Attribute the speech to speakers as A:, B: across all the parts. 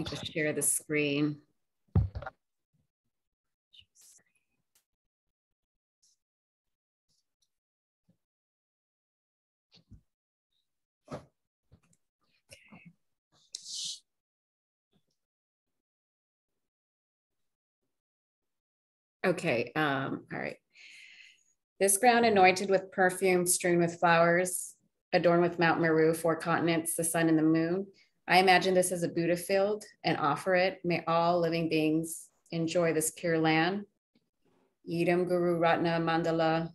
A: me just share the screen. Okay, all right. This ground anointed with perfume, strewn with flowers, adorned with Mount Meru, 4 continents, the sun and the moon. I imagine this as a Buddha field and offer it. May all living beings enjoy this pure land. Yidam Guru Ratna Mandala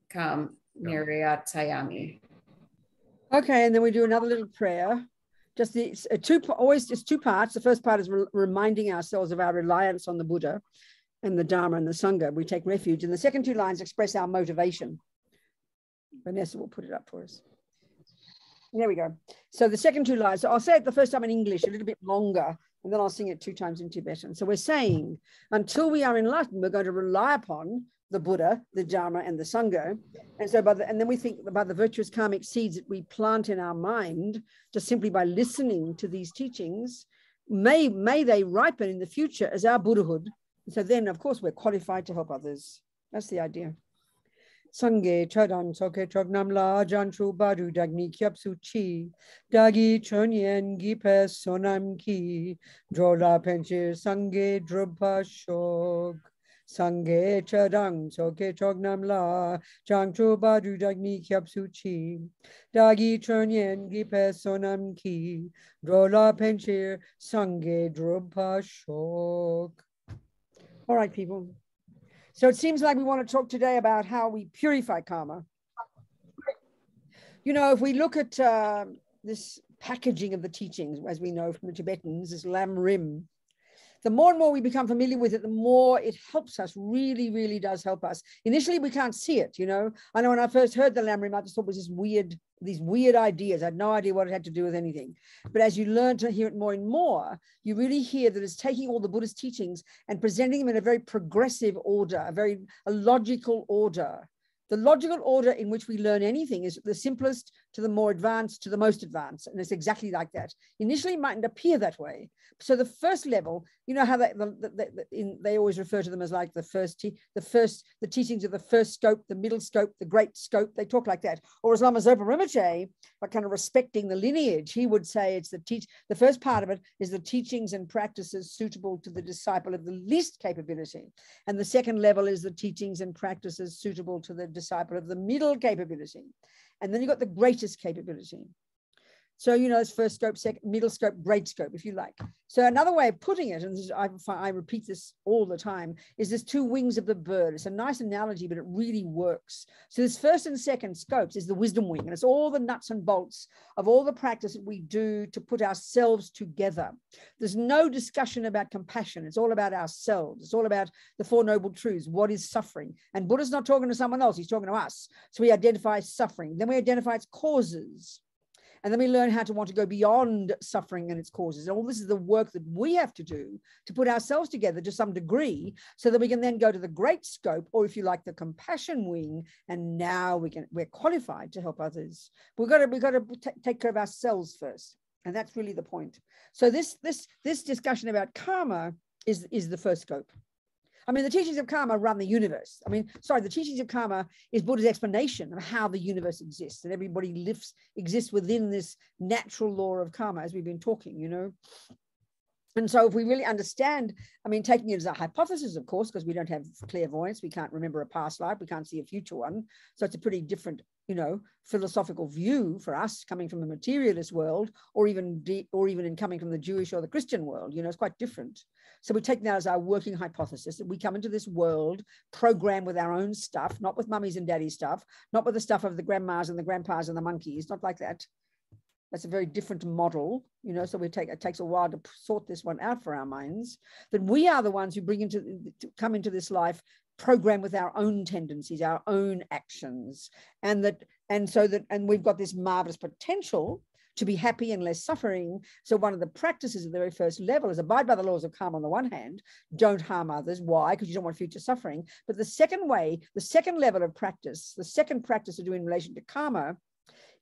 A: Kam Niryatayami.
B: Okay, and then we do another little prayer. Just it's always just 2 parts. The first part is reminding ourselves of our reliance on the Buddha and the Dharma and the Sangha. We take refuge. And the second 2 lines express our motivation. Vanessa will put it up for us. There we go. So the second 2 lines, so I'll say it the first time in English, a little bit longer, and then I'll sing it 2 times in Tibetan. So we're saying, until we are enlightened, we're going to rely upon the Buddha, the Dharma, and the Sangha. And so and then we think about the virtuous karmic seeds that we plant in our mind, just simply by listening to these teachings, may they ripen in the future as our Buddhahood. So then, of course, we're qualified to help others. That's the idea. Sangye chadam soke chognam la janchu badu dagni kyapsu chi dagi chonyen gipe sonam ki drola penche sangye drupa shog sangye chadam soke chognam la janchu badu dagni kyapsu chi dagi chonyen gipe sonam ki drola penche sangye drupa shog. All right, people. So it seems like we want to talk today about how we purify karma. You know, if we look at this packaging of the teachings, as we know from the Tibetans, this Lam Rim, the more and more we become familiar with it, the more it helps us, really, really does help us. Initially, we can't see it, you know. I know when I first heard the Lam Rim, I just thought it was these weird ideas. I had no idea what it had to do with anything. But as you learn to hear it more and more, you really hear that it's taking all the Buddhist teachings and presenting them in a very progressive order, a logical order. The logical order in which we learn anything is the simplest to the more advanced to the most advanced. And it's exactly like that. Initially, it mightn't appear that way. So the first level, you know how they always refer to them as like the teachings of the first scope, the middle scope, the great scope. They talk like that. Or as Lama Zopa Rinpoche, by kind of respecting the lineage, he would say it's the first part of it is the teachings and practices suitable to the disciple of the least capability. And the second level is the teachings and practices suitable to the disciple of the middle capability. And then you've got the greatest capability. So, you know, it's first scope, second, middle scope, great scope, if you like. So another way of putting it, and this is, I repeat this all the time, is there's 2 wings of the bird. It's a nice analogy, but it really works. So this first and second scopes is the wisdom wing, and it's all the nuts and bolts of all the practice that we do to put ourselves together. There's no discussion about compassion. It's all about ourselves. It's all about the 4 noble truths. What is suffering? And Buddha's not talking to someone else. He's talking to us. So we identify suffering. Then we identify its causes. And then we learn how to want to go beyond suffering and its causes. And all this is the work that we have to do to put ourselves together to some degree so that we can then go to the great scope, or if you like, the compassion wing. And now we're qualified to help others. We've got to take care of ourselves first. And that's really the point. So this discussion about karma is the first scope. I mean, the teachings of karma run the universe. The teachings of karma is Buddha's explanation of how the universe exists, and everybody exists within this natural law of karma, as we've been talking, you know. And so if we really understand, taking it as a hypothesis, of course, because we don't have clairvoyance, we can't remember a past life, we can't see a future one. So it's a pretty different, philosophical view for us coming from the materialist world, or even in coming from the Jewish or the Christian world, it's quite different. So we take that as our working hypothesis, that we come into this world programmed with our own stuff, not with mummies and daddy's stuff, not with the stuff of the grandmas and the grandpas and the monkeys, not like that. That's a very different model, so it takes a while to sort this one out for our minds, that we are the ones who come into this life programmed with our own tendencies, our own actions, and we've got this marvelous potential to be happy and less suffering. So one of the practices at the very first level is abide by the laws of karma on the one hand, don't harm others. Why? Because you don't want future suffering. But the second level of practice, the second practice to do in relation to karma,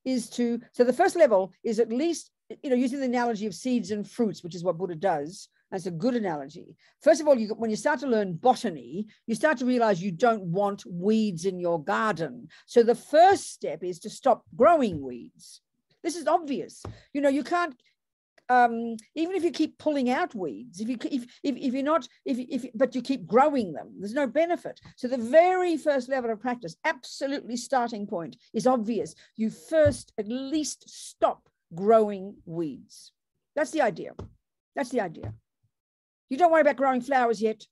B: so the first level is at least using the analogy of seeds and fruits, which is what Buddha does, that's a good analogy. First of all, when you start to learn botany, you start to realize you don't want weeds in your garden. So the first step is to stop growing weeds. This is obvious. You can't, even if you keep pulling out weeds, but you keep growing them, there's no benefit. So the very first level of practice, absolutely starting point, is obvious. You first at least stop growing weeds. That's the idea. That's the idea. You don't worry about growing flowers yet.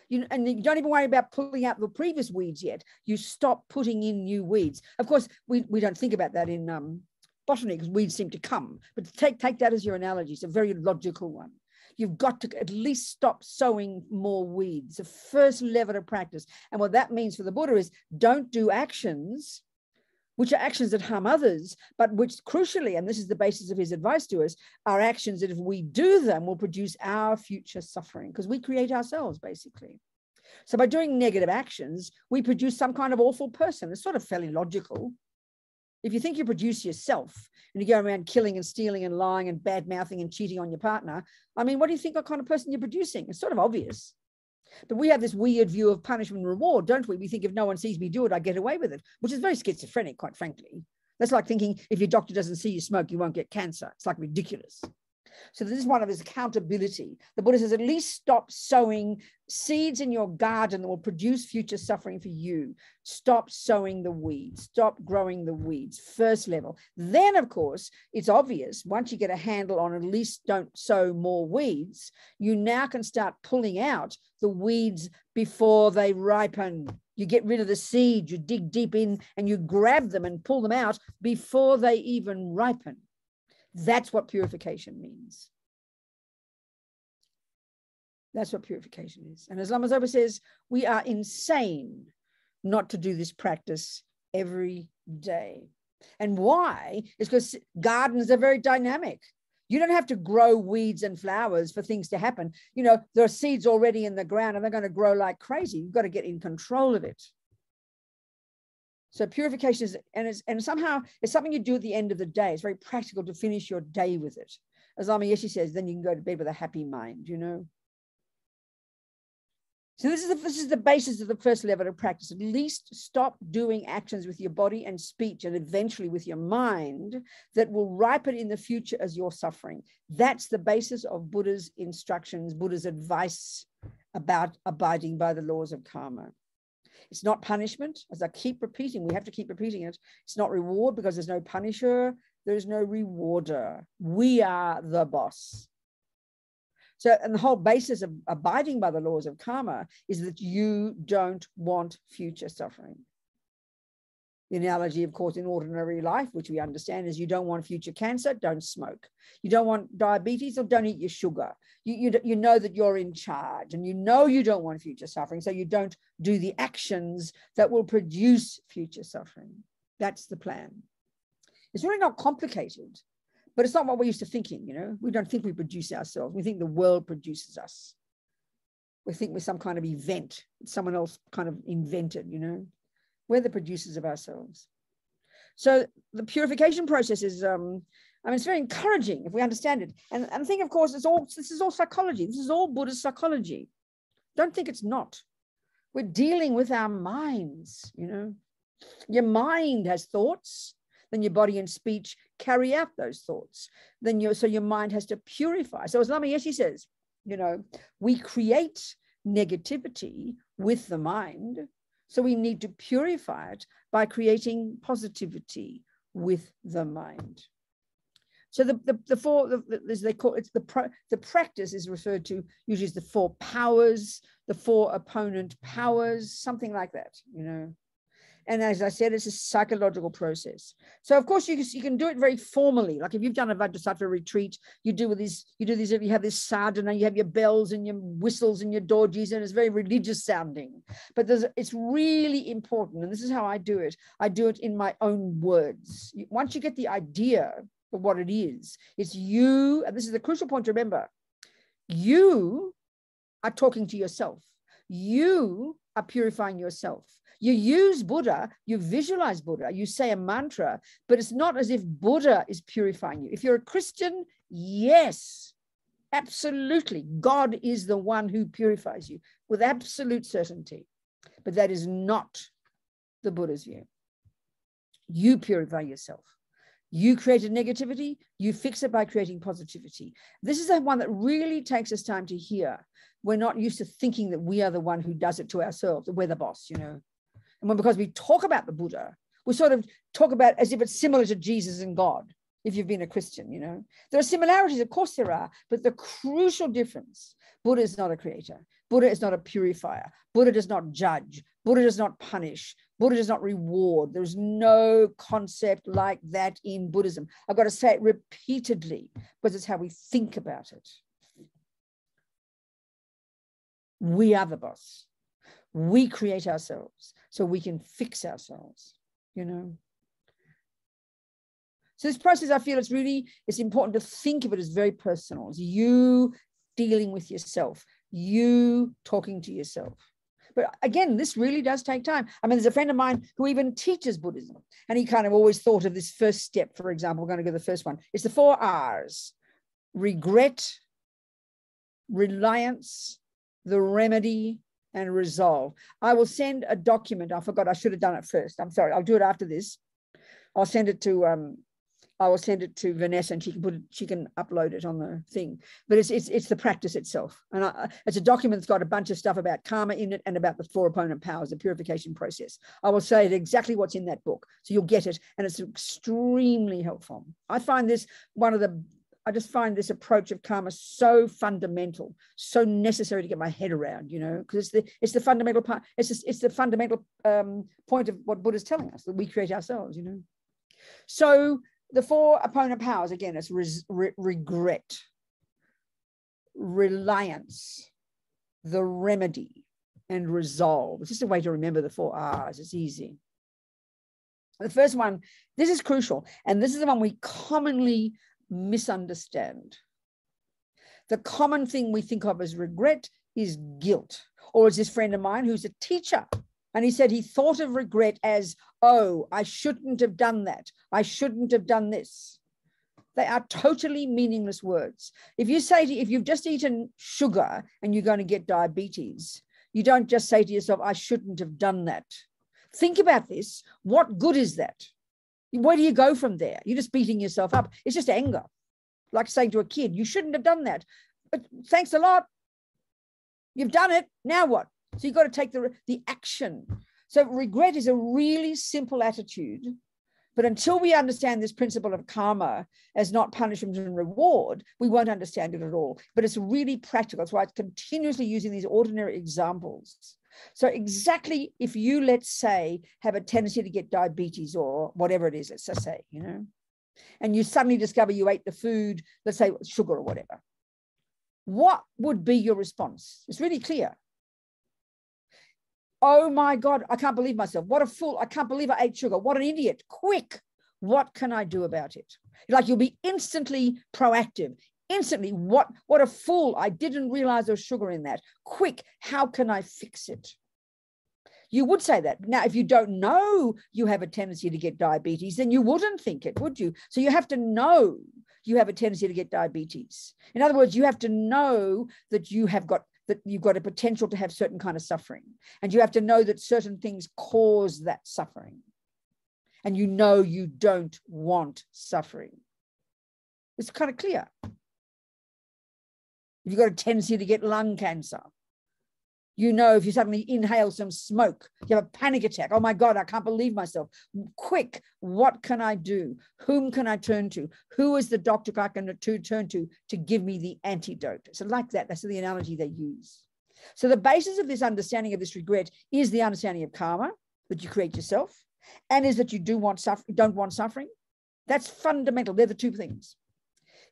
B: And you don't even worry about pulling out the previous weeds yet. You stop putting in new weeds. Of course, we don't think about that in botany because weeds seem to come. But take that as your analogy. It's a very logical one. You've got to at least stop sowing more weeds. The first level of practice. And what that means for the Buddha is don't do actions which are actions that harm others, but which crucially, and this is the basis of his advice to us, are actions that if we do them will produce our future suffering, because we create ourselves basically. So by doing negative actions, we produce some kind of awful person. It's sort of fairly logical. If you think you produce yourself and you go around killing and stealing and lying and bad-mouthing and cheating on your partner, I mean, what do you think what kind of person you're producing? It's sort of obvious. But we have this weird view of punishment and reward, don't we? We think if no one sees me do it, I get away with it, which is very schizophrenic, quite frankly. That's like thinking if your doctor doesn't see you smoke, you won't get cancer. It's like ridiculous. So this is one of his accountability. The Buddha says, at least stop sowing seeds in your garden that will produce future suffering for you. Stop sowing the weeds. Stop growing the weeds. First level. Then, of course, it's obvious, once you get a handle on at least don't sow more weeds, you now can start pulling out the weeds before they ripen. You get rid of the seed, you dig deep in and you grab them and pull them out before they even ripen. That's what purification means. That's what purification is. And as Lama Zopa says, we are insane not to do this practice every day. And why? It's because gardens are very dynamic. You don't have to grow weeds and flowers for things to happen. There are seeds already in the ground and they're going to grow like crazy. You've got to get in control of it. So purification is, and somehow it's something you do at the end of the day. It's very practical to finish your day with it. As Lama Yeshe says, then you can go to bed with a happy mind, So this is the basis of the first level of practice. At least stop doing actions with your body and speech and eventually with your mind that will ripen in the future as your suffering. That's the basis of Buddha's instructions, Buddha's advice about abiding by the laws of karma. It's not punishment, as I keep repeating, we have to keep repeating it. It's not reward because there's no punisher, there's no rewarder. We are the boss. So, and the whole basis of abiding by the laws of karma is that you don't want future suffering. The analogy, of course, in ordinary life, which we understand, is you don't want future cancer, don't smoke. You don't want diabetes, or don't eat your sugar. You know that you're in charge and you know you don't want future suffering, so you don't do the actions that will produce future suffering. That's the plan. It's really not complicated, but it's not what we're used to thinking, We don't think we produce ourselves. We think the world produces us. We think we're some kind of event that someone else kind of invented, We're the producers of ourselves. So the purification process is, it's very encouraging if we understand it. And I think, of course, this is all psychology. This is all Buddhist psychology. Don't think it's not. We're dealing with our minds, Your mind has thoughts, then your body and speech carry out those thoughts. So your mind has to purify. So as Lama Yeshe says, we create negativity with the mind. So we need to purify it by creating positivity with the mind. So the practice is referred to usually as the four powers, the four opponent powers, something like that, And as I said, it's a psychological process. So of course you can do it very formally. Like if you've done a Vajrasattva retreat, you have this sadhana, you have your bells and your whistles and your dorjis, and it's very religious sounding. But it's really important, and this is how I do it. I do it in my own words. Once you get the idea of what it is, it's you, and this is the crucial point to remember. You are talking to yourself. You are purifying yourself. You use Buddha, you visualize Buddha, you say a mantra, but it's not as if Buddha is purifying you. If you're a Christian, yes, absolutely. God is the one who purifies you with absolute certainty. But that is not the Buddha's view. You purify yourself. You created negativity, you fix it by creating positivity. This is the one that really takes us time to hear. We're not used to thinking that we are the one who does it to ourselves, that we're the boss, you know. And when, because we talk about the Buddha, we sort of talk about it as if it's similar to Jesus and God, if you've been a Christian, you know. There are similarities, of course there are, but the crucial difference, Buddha is not a creator. Buddha is not a purifier. Buddha does not judge. Buddha does not punish. Buddha does not reward. There's no concept like that in Buddhism. I've got to say it repeatedly because it's how we think about it. We are the boss. We create ourselves so we can fix ourselves, you know. So this process, I feel it's important to think of it as very personal. It's you dealing with yourself, you talking to yourself. But again, this really does take time. I mean, there's a friend of mine who even teaches Buddhism, and he kind of always thought of this first step, for example. We're going to go to the first one. It's the 4 R's: regret, reliance, the remedy, and resolve. I will send a document. I forgot, I should have done it first. I'm sorry. I'll do it after this. I'll send it to I will send it to Vanessa, and she can upload it on the thing. But it's the practice itself, and it's a document that's got a bunch of stuff about karma in it and about the 4 opponent powers, the purification process. I will say exactly what's in that book, so you'll get it, and it's extremely helpful. I find this I just find this approach of karma so fundamental, so necessary to get my head around, you know, because it's the fundamental part. It's the fundamental point of what Buddha's telling us, that we create ourselves, you know. So the 4 opponent powers, again, it's regret, reliance, the remedy, and resolve. It's just a way to remember the 4 R's. It's easy. The first one, this is crucial, and this is the one we commonly misunderstand. The common thing we think of as regret is guilt. Or as this friend of mine who's a teacher, and he said he thought of regret as, oh, I shouldn't have done that. I shouldn't have done this. They are totally meaningless words. If you've just eaten sugar and you're going to get diabetes, you don't just say to yourself, I shouldn't have done that. Think about this. What good is that? Where do you go from there? You're just beating yourself up. It's just anger. Like saying to a kid, you shouldn't have done that. But thanks a lot. You've done it. Now what? So you've got to take the action. So regret is a really simple attitude. But until we understand this principle of karma as not punishment and reward, we won't understand it at all. But it's really practical. That's why it's continuously using these ordinary examples. So exactly if you, let's say, have a tendency to get diabetes or whatever it is, let's just say, you know, and you suddenly discover you ate the food, let's say sugar or whatever, what would be your response? It's really clear. Oh my God, I can't believe myself. What a fool. I can't believe I ate sugar. What an idiot. Quick. What can I do about it? Like you'll be instantly proactive. Instantly, what a fool. I didn't realize there was sugar in that. Quick, how can I fix it? You would say that. Now, if you don't know you have a tendency to get diabetes, then you wouldn't think it, would you? So you have to know you have a tendency to get diabetes. In other words, you have to know that you've got a potential to have certain kind of suffering. And you have to know that certain things cause that suffering. And you know you don't want suffering. It's kind of clear. If you've got a tendency to get lung cancer, you know if you suddenly inhale some smoke, you have a panic attack. Oh my God, I can't believe myself. Quick, what can I do? Whom can I turn to? Who is the doctor I can turn to give me the antidote? So like that, that's the analogy they use. So the basis of this understanding of this regret is the understanding of karma, that you create yourself, and is that you don't want suffering. That's fundamental. They're the 2 things.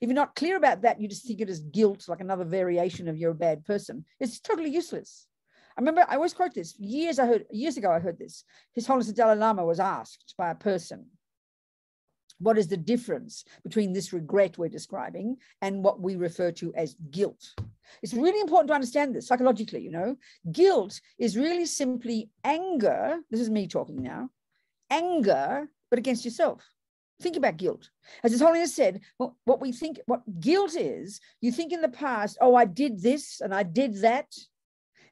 B: If you're not clear about that, you just think it as guilt, like another variation of you're a bad person. It's totally useless. I remember, I always quote this. Years ago, I heard this. His Holiness the Dalai Lama was asked by a person, what is the difference between this regret we're describing and what we refer to as guilt? It's really important to understand this psychologically, you know. Guilt is really simply anger. This is me talking now. Anger, but against yourself. Think about guilt. As His Holiness said, what we think, what guilt is, you think in the past, oh, I did this and I did that.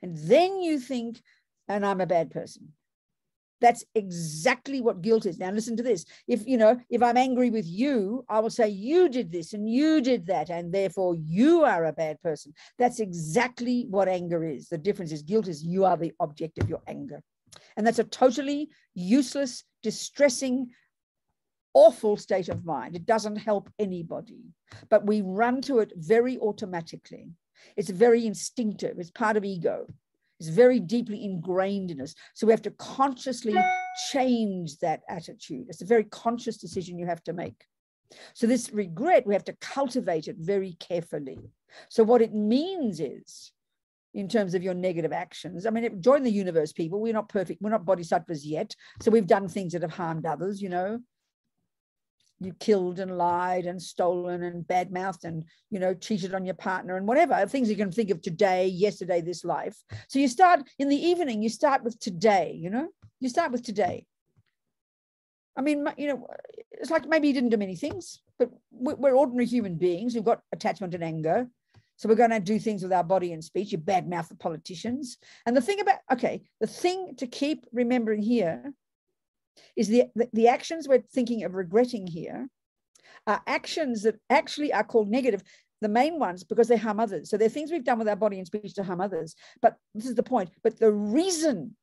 B: And then you think, and I'm a bad person. That's exactly what guilt is. Now, listen to this. If I'm angry with you, I will say you did this and you did that, and therefore you are a bad person. That's exactly what anger is. The difference is guilt is you are the object of your anger. And that's a totally useless, distressing, awful state of mind. It doesn't help anybody, but we run to it very automatically. It's very instinctive. It's part of ego. It's very deeply ingrained in us. So we have to consciously change that attitude. It's a very conscious decision you have to make. So this regret, we have to cultivate it very carefully. So what it means is, in terms of your negative actions, I mean, join the universe, people. We're not perfect. We're not bodhisattvas yet. So we've done things that have harmed others, you know. You killed and lied and stolen and badmouthed and, you know, cheated on your partner and whatever, things you can think of today, yesterday, this life. So you start in the evening, you start with today, you know, you start with today. I mean, you know, it's like maybe you didn't do many things, but we're ordinary human beings who've got attachment and anger. So we're going to do things with our body and speech. You badmouth the politicians. And the thing about, okay, the thing to keep remembering here is the actions we're thinking of regretting here are actions that actually are called negative, the main ones, because they harm others. So they're things we've done with our body and speech to harm others. But this is the point. But the reason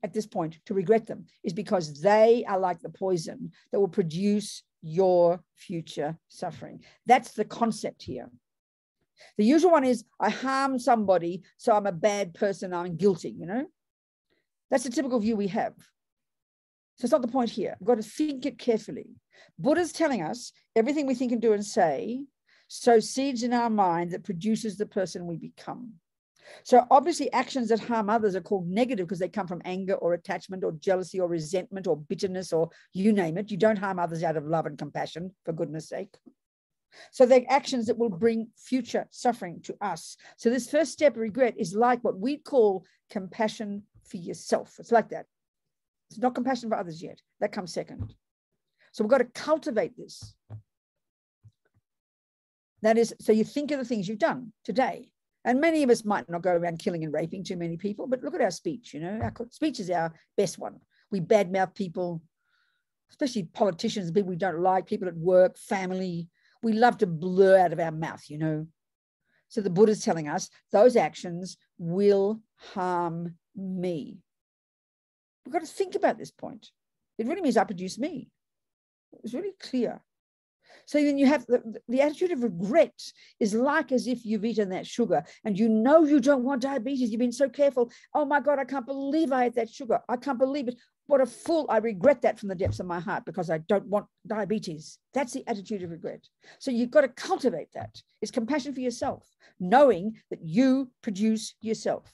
B: at this point to regret them is because they are like the poison that will produce your future suffering. That's the concept here. The usual one is I harmed somebody, so I'm a bad person, I'm guilty, you know. That's the typical view we have. So it's not the point here. We've got to think it carefully. Buddha's telling us everything we think and do and say sows seeds in our mind that produces the person we become. So obviously actions that harm others are called negative because they come from anger or attachment or jealousy or resentment or bitterness or you name it. You don't harm others out of love and compassion, for goodness sake. So they're actions that will bring future suffering to us. So this first step of regret is like what we call compassion for yourself. It's like that. It's not compassion for others yet. That comes second. So we've got to cultivate this. That is, so you think of the things you've done today. And many of us might not go around killing and raping too many people, but look at our speech, you know. Our speech is our best one. We badmouth people, especially politicians, people we don't like, people at work, family. We love to blur out of our mouth, you know. So the Buddha's telling us those actions will harm me. We've got to think about this point. It really means I produce me. It's really clear. So then you have the attitude of regret is like as if you've eaten that sugar and you know you don't want diabetes. You've been so careful. Oh my God, I can't believe I ate that sugar. I can't believe it. What a fool. I regret that from the depths of my heart because I don't want diabetes. That's the attitude of regret. So you've got to cultivate that. It's compassion for yourself, knowing that you produce yourself.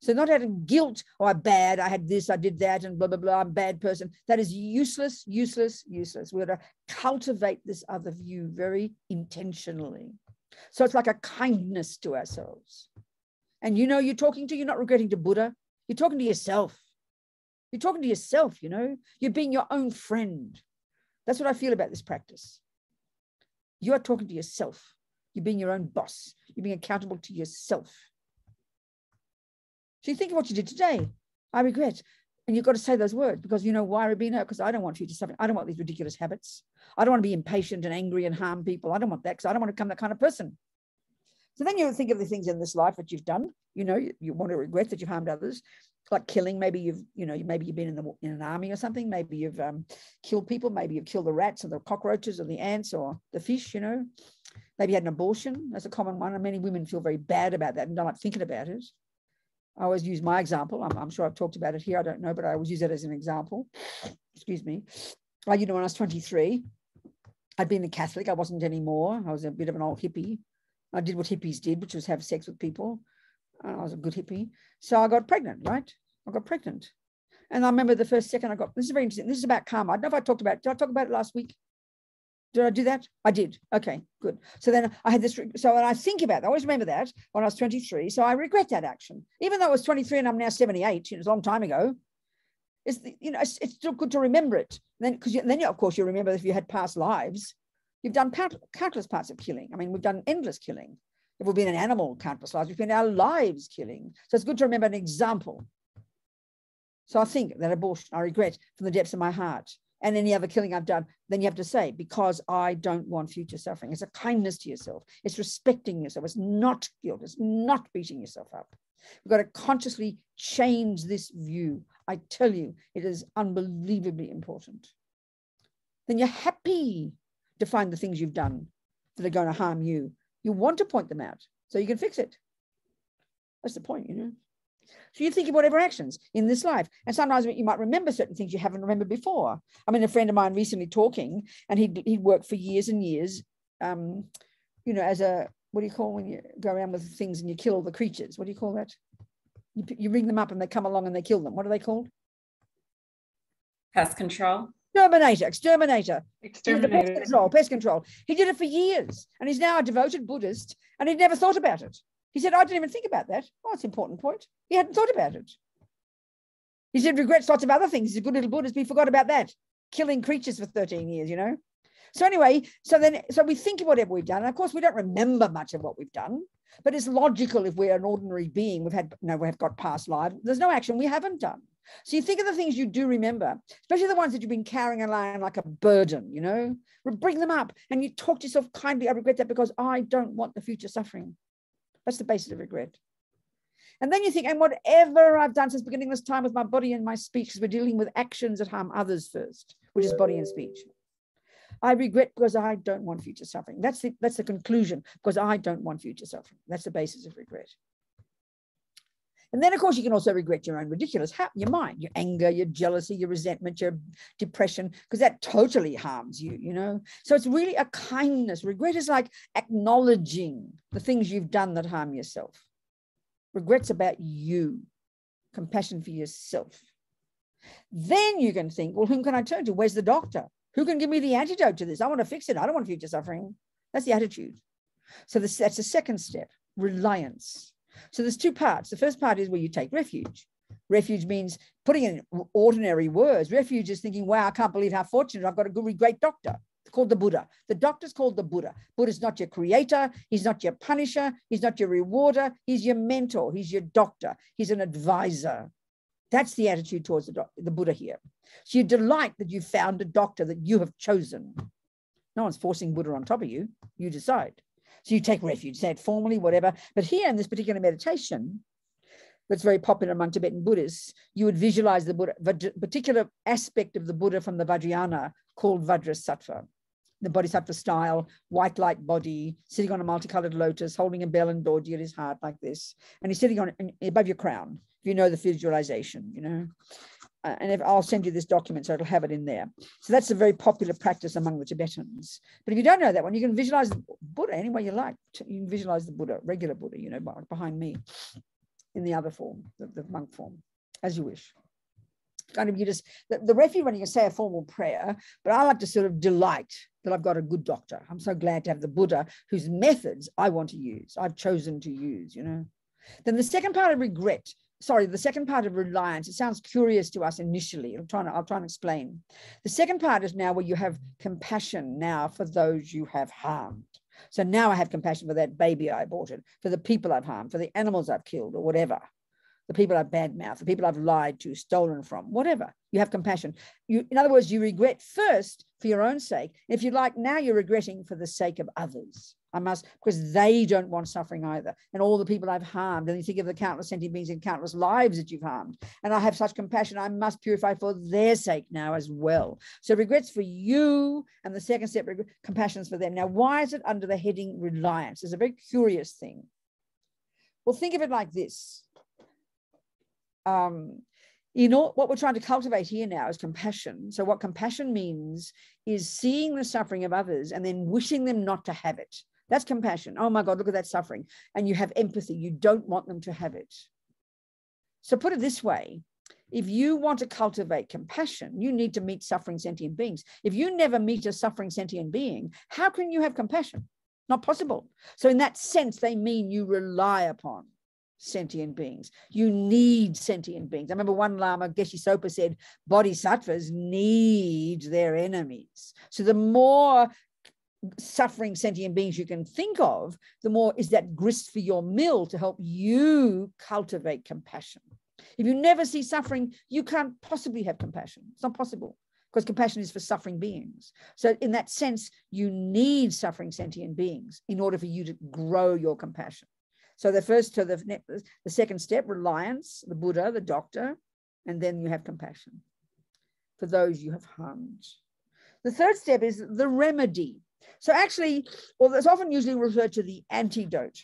B: So not out of guilt, oh, I'm bad, I had this, I did that, and blah, blah, blah, I'm a bad person. That is useless, useless, useless. We're going to cultivate this other view very intentionally. So it's like a kindness to ourselves. And you know, you're not regretting to Buddha, you're talking to yourself. You're talking to yourself, you know, you're being your own friend. That's what I feel about this practice. You are talking to yourself. You're being your own boss. You're being accountable to yourself. So you think of what you did today. I regret. And you've got to say those words because you know why, Robina? Because I don't want you to suffer. I don't want these ridiculous habits. I don't want to be impatient and angry and harm people. I don't want that because I don't want to become that kind of person. So then you think of the things in this life that you've done. You know, you want to regret that you've harmed others, like killing. Maybe you've been in an army or something. Maybe you've killed people. Maybe you've killed the rats or the cockroaches or the ants or the fish, you know. Maybe you had an abortion. That's a common one. And many women feel very bad about that and don't like thinking about it. I always use my example. I'm sure I've talked about it here. I don't know, but I always use it as an example. Excuse me. When I was 23, I'd been a Catholic. I wasn't anymore. I was a bit of an old hippie. I did what hippies did, which was have sex with people. I was a good hippie. So I got pregnant, right? I got pregnant. And I remember the first second I got, this is very interesting. This is about karma. I don't know if did I talk about it last week? Did I do that? I did. Okay, good. So then I had this. So when I think about that, I always remember that when I was 23. So I regret that action, even though I was 23 and I'm now 78. It's a long time ago. It's still good to remember it. Then, because then of course you remember if you had past lives, you've done countless parts of killing. I mean, we've done endless killing. If we've been an animal countless lives, we've been our lives killing. So it's good to remember an example. So I think that abortion, I regret from the depths of my heart. And any other killing I've done, then you have to say, because I don't want future suffering. It's a kindness to yourself. It's respecting yourself. It's not guilt. It's not beating yourself up. We've got to consciously change this view. I tell you, it is unbelievably important. Then you're happy to find the things you've done that are going to harm you. You want to point them out so you can fix it. That's the point, you know. So you think of whatever actions in this life. And sometimes you might remember certain things you haven't remembered before. I mean, a friend of mine recently talking, and he'd worked for years and years, you know, as a, what do you call when you go around with things and you kill all the creatures? What do you call that? You ring them up and they come along and they kill them. What are they called?
A: Pest control.
B: Exterminator. Pest control. He did it for years. And he's now a devoted Buddhist and he'd never thought about it. He said, I didn't even think about that. Oh, it's an important point. He hadn't thought about it. He said, regrets lots of other things. He's a good little Buddhist, but he forgot about that. Killing creatures for 13 years, you know. So anyway, so we think of whatever we've done. And of course, we don't remember much of what we've done, but it's logical if we're an ordinary being. We've got past lives. There's no action we haven't done. So you think of the things you do remember, especially the ones that you've been carrying around like a burden, you know. Bring them up and you talk to yourself kindly. I regret that because I don't want the future suffering. That's the basis of regret. And then you think, and whatever I've done since beginning this time with my body and my speech, because we're dealing with actions that harm others first, which is body and speech. I regret because I don't want future suffering. That's the conclusion, because I don't want future suffering. That's the basis of regret. And then, of course, you can also regret your own ridiculous, your mind, your anger, your jealousy, your resentment, your depression, because that totally harms you, you know. So it's really a kindness. Regret is like acknowledging the things you've done that harm yourself. Regret's about you, compassion for yourself. Then you can think, well, whom can I turn to? Where's the doctor? Who can give me the antidote to this? I want to fix it. I don't want future suffering. That's the attitude. So that's the second step, reliance. So there's two parts. The first part is where you take refuge. Refuge means putting in ordinary words. Refuge is thinking, wow, I can't believe how fortunate I've got a good, great doctor. It's called the Buddha. The doctor's called the Buddha. Buddha's not your creator. He's not your punisher. He's not your rewarder. He's your mentor. He's your doctor. He's an advisor. That's the attitude towards the Buddha here. So you delight that you found a doctor that you have chosen. No one's forcing Buddha on top of you. You decide. So you take refuge, say it formally, whatever. But here in this particular meditation, that's very popular among Tibetan Buddhists, you would visualize the Buddha, the particular aspect of the Buddha from the Vajrayana called Vajrasattva, the Bodhisattva style, white light body, sitting on a multicolored lotus, holding a bell and dorji at his heart like this. And he's sitting on above your crown, if you know the visualization, you know. And I'll send you this document, so it'll have it in there. So that's a very popular practice among the Tibetans. But if you don't know that one, you can visualize the Buddha any way you like. You can visualize the Buddha, regular Buddha, you know, behind me in the other form, the monk form, as you wish. Kind of, you just, the refuge one, you can say a formal prayer, but I like to sort of delight that I've got a good doctor. I'm so glad to have the Buddha whose methods I want to use, I've chosen to use, you know. Then the second part of regret, the second part of reliance, it sounds curious to us initially. I'll try and explain. The second part is now where you have compassion now for those you have harmed. So now I have compassion for that baby I aborted, for the people I've harmed, for the animals I've killed or whatever, the people I've badmouthed, the people I've lied to, stolen from, whatever. You have compassion. In other words, you regret first for your own sake. If you like, now you're regretting for the sake of others. I must, because they don't want suffering either. And all the people I've harmed, and you think of the countless sentient beings and countless lives that you've harmed. And I have such compassion, I must purify for their sake now as well. So regrets for you, and the second step, compassion is for them. Now, why is it under the heading reliance? It's a very curious thing. Well, think of it like this. You know, what we're trying to cultivate here now is compassion. So what compassion means is seeing the suffering of others and then wishing them not to have it. That's compassion. Oh my God, look at that suffering. And you have empathy. You don't want them to have it. So put it this way. if you want to cultivate compassion, you need to meet suffering sentient beings. If you never meet a suffering sentient being, how can you have compassion? Not possible. So in that sense, they mean you rely upon sentient beings. You need sentient beings. I remember one Lama, Geshe Sopa, said, bodhisattvas need their enemies. So the more suffering sentient beings you can think of, the more is that grist for your mill to help you cultivate compassion. If you never see suffering, you can't possibly have compassion. It's not possible, because compassion is for suffering beings. So in that sense, you need suffering sentient beings in order for you to grow your compassion. So the second step, reliance, the Buddha, the doctor, and then you have compassion for those you have harmed. The third step is the remedy. So actually, well, it's often usually referred to the antidote.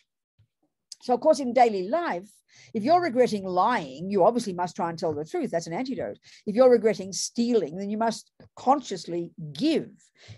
B: So of course, in daily life, if you're regretting lying, you obviously must try and tell the truth. That's an antidote. If you're regretting stealing, then you must consciously give.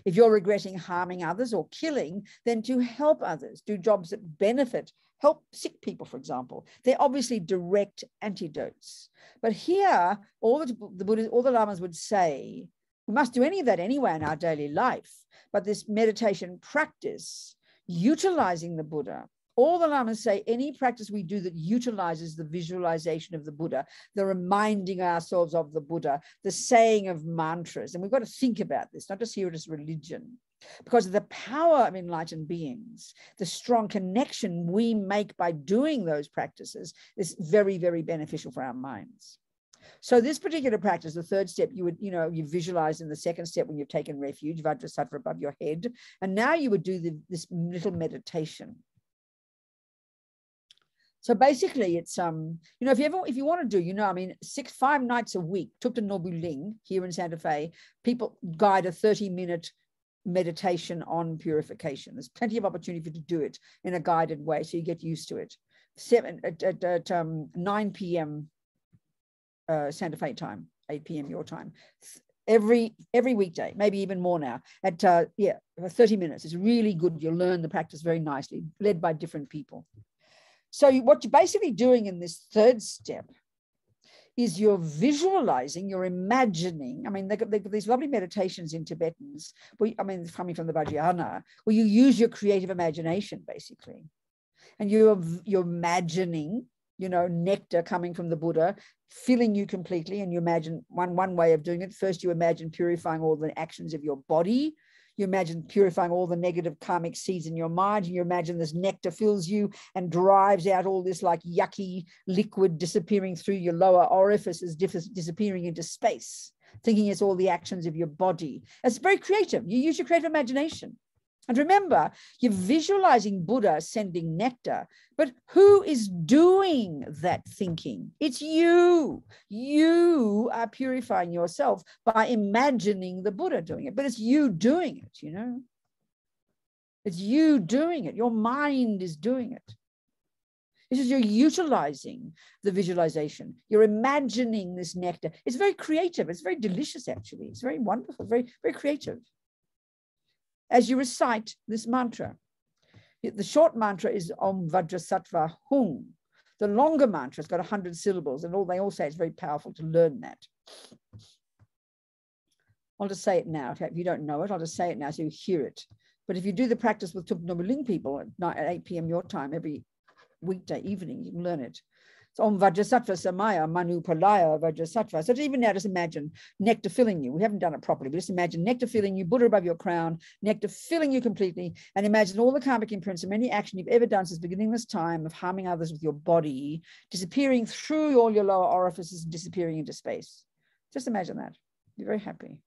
B: If you're regretting harming others or killing, then to help others, do jobs that benefit, help sick people, for example. They're obviously direct antidotes. But here, all the Buddhists, all the Lamas would say, we must do any of that anyway in our daily life. But this meditation practice, utilizing the Buddha, all the Lamas say any practice we do that utilizes the visualization of the Buddha, the reminding ourselves of the Buddha, the saying of mantras. And we've got to think about this, not just hear it as religion. Because of the power of enlightened beings, the strong connection we make by doing those practices is very, very beneficial for our minds. So this particular practice, the third step, you would, you visualize in the second step when you've taken refuge, Vajrasattva above your head. And now you would do this little meditation. So basically it's, if you want to do, 5 nights a week, Thupten Nobu Ling here in Santa Fe, people guide a 30-minute meditation on purification. There's plenty of opportunity for you to do it in a guided way, so you get used to it. 9 p.m. Santa Fe time, 8 p.m. your time, every weekday, maybe even more now, at 30 minutes. It's really good. You'll learn the practice very nicely, led by different people. So what you're basically doing in this third step is you're visualizing, you're imagining. I mean, they've got these lovely meditations in Tibetans, coming from the Vajrayana, where you use your creative imagination, basically. And you're imagining, nectar coming from the Buddha, filling you completely. And you imagine one way of doing it. First, you imagine purifying all the actions of your body. You imagine purifying all the negative karmic seeds in your mind. And you imagine this nectar fills you and drives out all this like yucky liquid disappearing through your lower orifices, disappearing into space, thinking it's all the actions of your body. It's very creative. You use your creative imagination. And remember, you're visualizing Buddha sending nectar, but who is doing that thinking? It's you. You are purifying yourself by imagining the Buddha doing it, but it's you doing it, It's you doing it. Your mind is doing it. This is you're utilizing the visualization. You're imagining this nectar. It's very creative. It's very delicious, actually. It's very wonderful, very, very creative. As you recite this mantra, the short mantra is Om Vajrasattva Hung. The longer mantra has got 100 syllables, and they all say it's very powerful to learn that. I'll just say it now. If you don't know it, I'll just say it now so you hear it. But if you do the practice with Thupten Nobu Ling people at 8 p.m. your time, every weekday evening, you can learn it. So Om Vajrasattva Samaya Manu Palaya Vajrasattva. So even now, just imagine nectar filling you. We haven't done it properly, but just imagine nectar filling you, Buddha above your crown, nectar filling you completely, and imagine all the karmic imprints of any action you've ever done since beginning this time of harming others with your body, disappearing through all your lower orifices and disappearing into space. Just imagine that. You're very happy.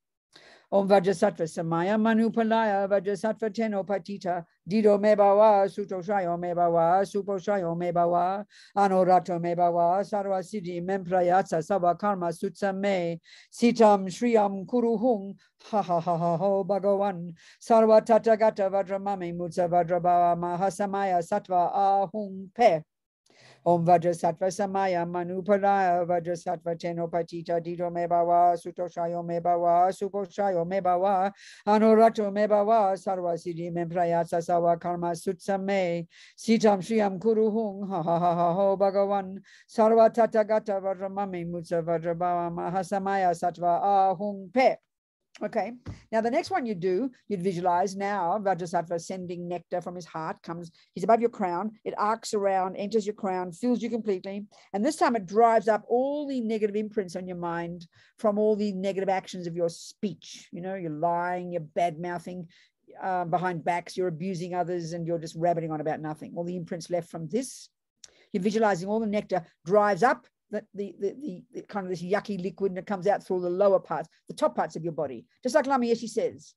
B: Om Vajrasattva Samaya Manu Palaya Vajrasattva Teno Patita Dido Mebawa Sutoshayo Mebawa Suposhayo Mebawa Anorato Mebawa Sarva Siddhi Memprayatsa Sava Karma Sutsa Me Sitam Shriyam Kuruhung Ha ha ha ha ho Bhagavan Sarva Tatagata Vajramami Mutsa Vajrabhava Mahasamaya Sattva Ahung Pe. Om Vajrasattva Samaya Manupalaya Vajrasattva Teno Patita Dido Mebawa Sutoshayo Mebawa Suposhayo Mebawa Anorato Mebawa Sarva Siddhi Memprayatsa Sawa Karma Sutsame Sitam Shriyam Kuruhung Ha Ha Ha Ha Ho Bhagavan Sarva Tathagata Vajramami Mutsa Vajrabhava Mahasamaya Sattva Ahung Pe. Okay, now the next one you do, you'd visualize now Vajrasattva sending nectar from his heart, he's above your crown, it arcs around, enters your crown, fills you completely. And this time it drives up all the negative imprints on your mind from all the negative actions of your speech. You know, you're lying, you're bad-mouthing behind backs, you're abusing others, and you're just rabbiting on about nothing. All the imprints left from this, you're visualizing all the nectar drives up the kind of this yucky liquid, and it comes out through the lower parts, the top parts of your body. Just like Lama Yeshe says,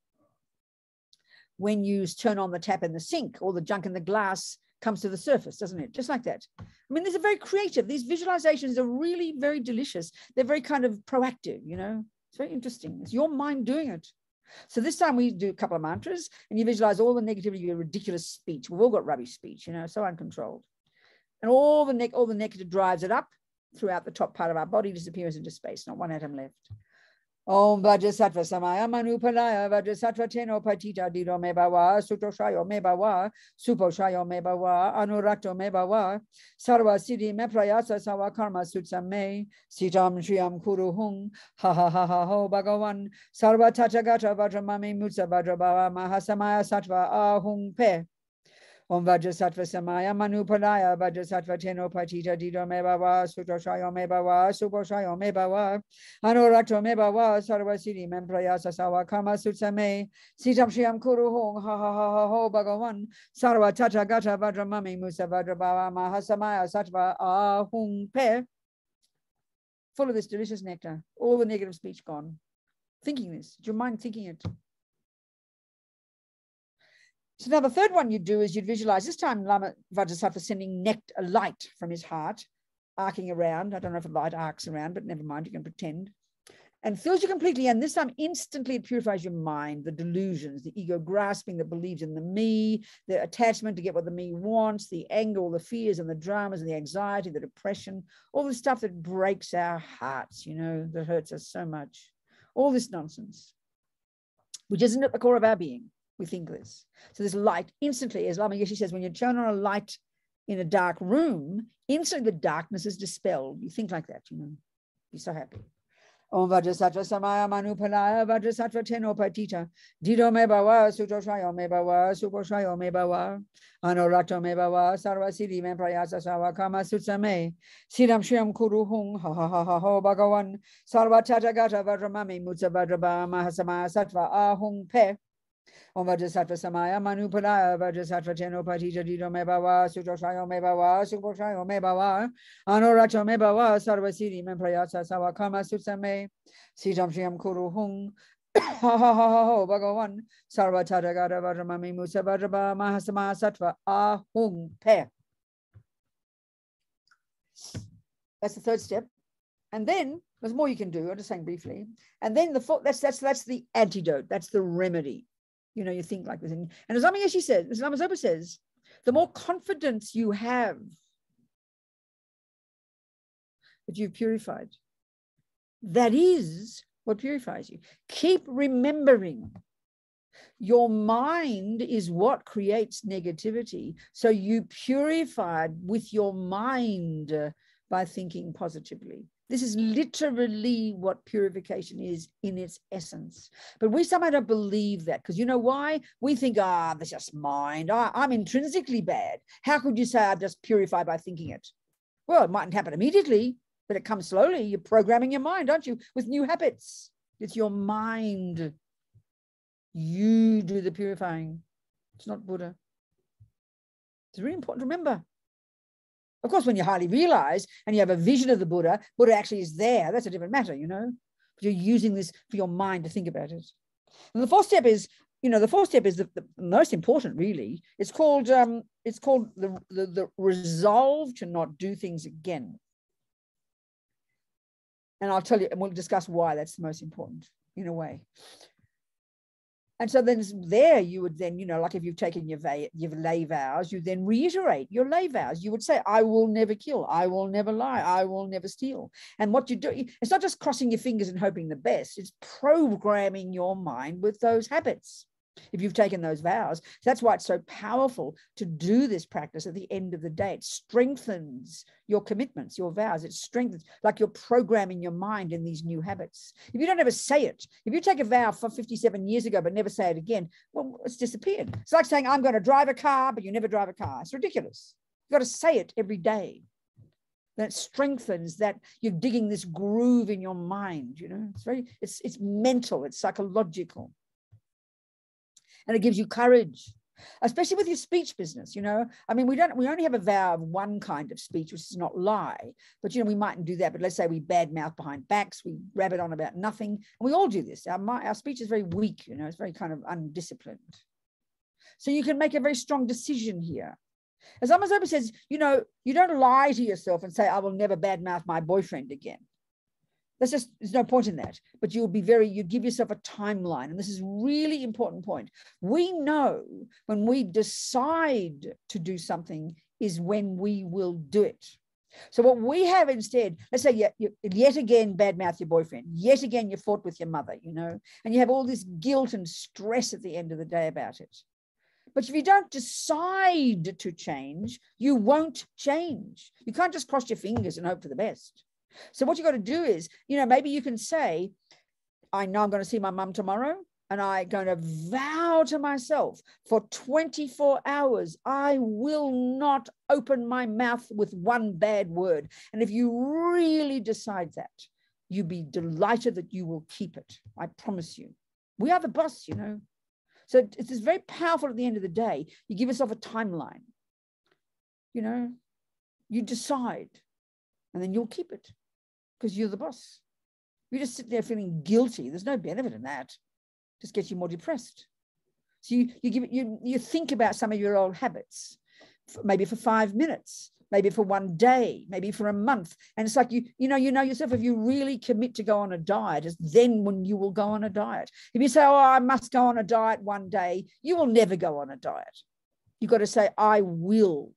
B: when you turn on the tap in the sink, all the junk in the glass comes to the surface, doesn't it? Just like that. I mean, these are very creative. These visualizations are really very delicious. They're very kind of proactive, you know. It's very interesting. It's your mind doing it. So this time we do a couple of mantras, and you visualize all the negativity of your ridiculous speech. We've all got rubbish speech, you know, so uncontrolled. And all the nectar drives it up throughout the top part of our body, disappears into space, not one atom left. Om Vajrasattva Samaya Manupalaya Vajrasattva Teno Patita Dido Mebawa Sutoshayo Mebawa Suposhayo Mebawa Anurakto Mebawa Sarva Siddhi Meprayasa Sawa Karma Sutsame Sitam Shriyam Kuruhung Ha Ha Ha Ha Ho Bhagavan Sarva Tathagata Vajramami Mutsa Vajrabhava Mahasamaya Sattva Ahung Pe. Om Vajrasattva Samaya Manupalaya Vajrasattva Teno Patita Dido Mebawa Sutoshayo Mebawa Suposhayo Mebawa Anurakto Mebawa Sarva Siddhi Memprayasa Sawa Karma Sutsame Sitam Shriyam Kuruhung Ha Ha Ha Ha Ho Bhagavan Sarva Tathagata Vajramami Musa Vajrabhava Mahasamaya Sattva Ahung Pe. Full of this delicious nectar, all the negative speech gone. Thinking this, your mind thinking it. So now the third one you do is you'd visualize, this time Lama Vajrasattva sending nectar, light from his heart, arcing around. I don't know if a light arcs around, but never mind, you can pretend. And fills you completely. And this time instantly it purifies your mind, the delusions, the ego grasping that believes in the me, the attachment to get what the me wants, the anger, all the fears and the dramas and the anxiety, the depression, all the stuff that breaks our hearts, you know, that hurts us so much. All this nonsense, which isn't at the core of our being. We think this. So this light instantly, as Lama Yeshe says, when you turn on a light in a dark room, instantly the darkness is dispelled. You think like that, you know. Be so happy. Om Vajrasattva Samaya Manupalaya Vajrasattva Teno Patita Dido Mebawa Sutoshayo Mebawa Suposhayo Mebawa Anorato Mebawa Sarva Siddhi Memprayasa Sawa Karma Sutsame Siddham Shriyam Kuruhung Ha Ha Ha Ha Ho Bhagavan Sarva Tathagata Vajramami Mutsa Vajrabhava Mahasamaya Sattva Ahung Pe. Om Vajrasattva Samaya Manupalaya Vajrasattva Teno Patita Dido Mebawa Sutoshayo Mebawa Suposhayo Mebawa Anorato Mebawa Sarva Siddhi Memprayasa Sawa Karma Sutsame Siddham Shriyam Kuruhung Ha Ha Ha Ha Ho Bhagavan Sarva Tathagata Vajramami Mutsa Vajrabhava Mahasamaya Sattva Ahung Pe. That's the third step. And then there's more you can do. I'm just saying briefly. And then that's the antidote. That's the remedy. You know, you think like this. And as Lama Yeshe says, as Lama Zopa says, the more confidence you have that you've purified, that is what purifies you. Keep remembering your mind is what creates negativity. So you purified with your mind by thinking positively. This is literally what purification is in its essence. But we somehow don't believe that, because you know why? We think, that's just mind. I'm intrinsically bad. How could you say I've just purified by thinking it? Well, it mightn't happen immediately, but it comes slowly. You're programming your mind, aren't you, with new habits. It's your mind. You do the purifying. It's not Buddha. It's really important to remember. Of course, when you're highly realized and you have a vision of the Buddha, Buddha actually is there. That's a different matter, you know. But you're using this for your mind to think about it. And the fourth step is, you know, the most important, really. It's called the resolve to not do things again. And I'll tell you, and we'll discuss why that's the most important, in a way. And so then there you would then, like if you've taken your lay vows, you then reiterate your lay vows. You would say, I will never kill. I will never lie. I will never steal. And what you do, it's not just crossing your fingers and hoping the best. It's programming your mind with those habits. If you've taken those vows. That's why it's so powerful to do this practice at the end of the day. It strengthens your commitments, your vows. It strengthens, like you're programming your mind in these new habits. If you don't ever say it, if you take a vow for 57 years ago but never say it again, well, it's disappeared. It's like saying, I'm going to drive a car, but you never drive a car. It's ridiculous. You've got to say it every day. That strengthens that you're digging this groove in your mind. It's mental, it's psychological. And it gives you courage, especially with your speech business. I mean, we only have a vow of one kind of speech, which is not lie, but we mightn't do that. But let's say we badmouth behind backs, we rabbit on about nothing, and we all do this. Our speech is very weak, it's very kind of undisciplined. So you can make a very strong decision here. As Lama Zopa says, you don't lie to yourself and say, I will never badmouth my boyfriend again. There's no point in that, but you give yourself a timeline. And this is a really important point. We know when we decide to do something is when we will do it. So what we have instead, let's say you yet again badmouth your boyfriend, yet again you fought with your mother, and you have all this guilt and stress at the end of the day about it. But if you don't decide to change, you won't change. You can't just cross your fingers and hope for the best. So what you got to do is, maybe you can say, I know I'm going to see my mum tomorrow, and I'm going to vow to myself for 24 hours, I will not open my mouth with one bad word. And if you really decide that, you'll be delighted that you will keep it. I promise you. We are the boss, So it's very powerful at the end of the day. You give yourself a timeline. You decide, and then you'll keep it. Because you're the boss. You just sit there feeling guilty. There's no benefit in that. Just gets you more depressed. So you think about some of your old habits, maybe for 5 minutes, maybe for one day, maybe for a month. And it's like you know yourself. If you really commit to go on a diet, it's then when you will go on a diet. If you say, oh, I must go on a diet one day, you will never go on a diet. You've got to say, I will.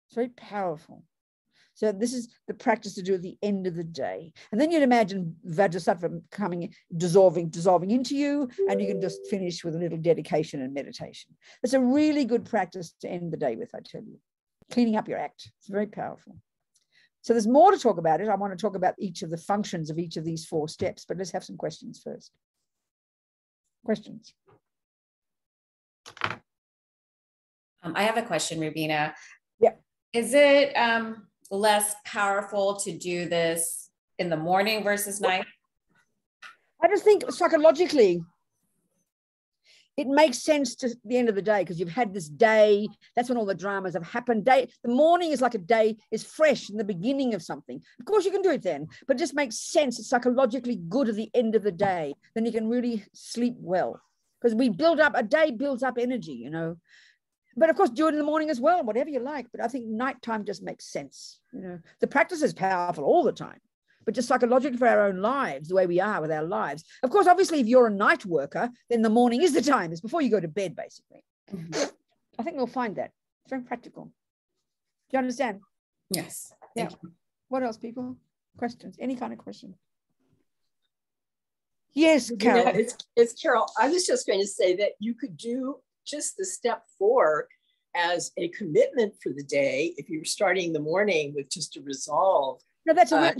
B: It's very powerful. So this is the practice to do at the end of the day. And then you'd imagine Vajrasattva dissolving into you, and you can just finish with a little dedication and meditation. It's a really good practice to end the day with, I tell you. Cleaning up your act. It's very powerful. So there's more to talk about it. I want to talk about each of the functions of each of these 4 steps, but let's have some questions first. Questions?
A: I have a question, Robina.
B: Yeah.
A: Is it less powerful to do this in the morning versus night?
B: I just think psychologically, it makes sense to the end of the day because you've had this day. That's when all the dramas have happened. The morning is like a day is fresh in the beginning of something. Of course, you can do it then, but it just makes sense. It's psychologically good at the end of the day. Then you can really sleep well because a day builds up energy, But of course, do it in the morning as well, whatever you like. But I think nighttime just makes sense. The practice is powerful all the time, but just psychologically for our own lives, the way we are with our lives. Of course, obviously, if you're a night worker, then the morning is the time. It's before you go to bed, basically. Mm-hmm. I think we'll find that. It's very practical. Do you understand?
A: Yes.
B: Yeah. What else, people? Questions? Any kind of question? Yes, Carol.
C: Yeah, it's Carol. I was just going to say that you could do just the step 4 as a commitment for the day if you're starting the morning with just a resolve.
B: No, that's a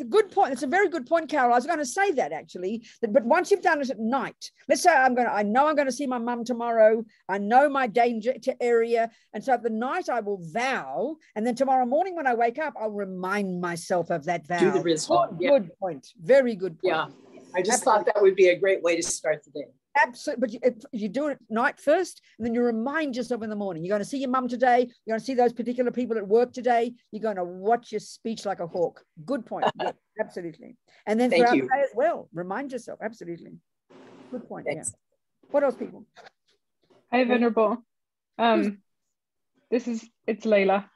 B: good point. It's a very good point, Carol. I was going to say that actually. But once you've done it at night, let's say I know I'm going to see my mum tomorrow. I know my danger area. And so at the night I will vow. And then tomorrow morning when I wake up, I'll remind myself of that vow.
C: Do the resolve.
B: Good point. Very good point.
C: Yeah. I just thought that would be a great way to start the day.
B: Absolutely. But if you do it at night first, and then you remind yourself in the morning, you're going to see your mum today, you're going to see those particular people at work today, you're going to watch your speech like a hawk. Good point. Yeah, absolutely. And then throughout the day as well, remind yourself. Absolutely. Good point. Thanks. Yeah. What else, people?
D: Hi, Venerable. It's Layla.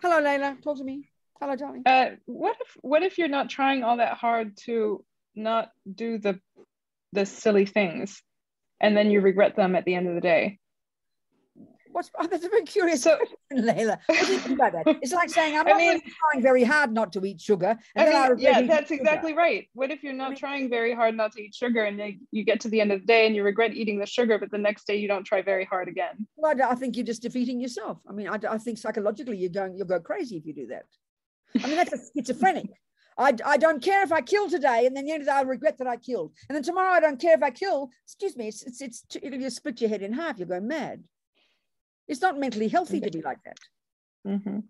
B: Hello, Layla. Talk to me. Hello, darling.
D: What if you're not trying all that hard to not do the silly things? and then you regret them at the end of the day.
B: That's a very curious
D: So,
B: question, Layla. What do you think about that? It's like saying, I'm not really trying very hard not to eat sugar. And then I regret eating
D: that's
B: sugar.
D: exactly right. What if you're not trying very hard not to eat sugar, and then you get to the end of the day and you regret eating the sugar, but the next day you don't try very hard again?
B: Well, I think you're just defeating yourself. I mean, I think psychologically you'll go crazy if you do that. I mean, that's a schizophrenic. I don't care if I kill today, and then the end of the day I regret that I killed. And then tomorrow I don't care if I kill. Excuse me, you split your head in half, you're going mad. It's not mentally healthy to be like that.
D: Mm-hmm.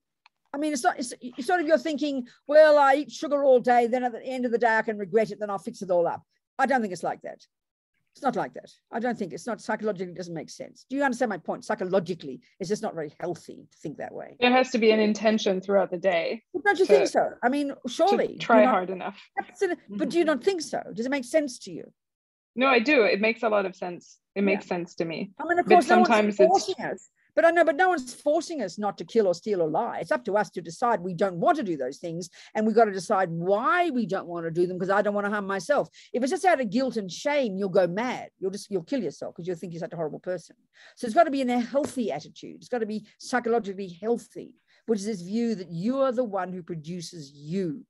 B: I mean, it's sort of you're thinking, well, I eat sugar all day, then at the end of the day I can regret it, then I'll fix it all up. I don't think it's like that. It's not like that. I don't think it's not psychologically, it doesn't make sense. Do you understand my point? Psychologically, it's just not very healthy to think that way.
D: There has to be an intention throughout the day.
B: But don't you think so? I mean, surely.
D: Try hard enough.
B: But do you not think so? Does it make sense to you?
D: No, I do. It makes a lot of sense. It makes sense to me.
B: I mean, of course, no one's forcing us. But I know, but no one's forcing us not to kill or steal or lie. It's up to us to decide we don't want to do those things. And we've got to decide why we don't want to do them, because I don't want to harm myself. If it's just out of guilt and shame, you'll go mad. You'll kill yourself because you'll think you're such a horrible person. So it's got to be in a healthy attitude. It's got to be psychologically healthy, which is this view that you are the one who produces you.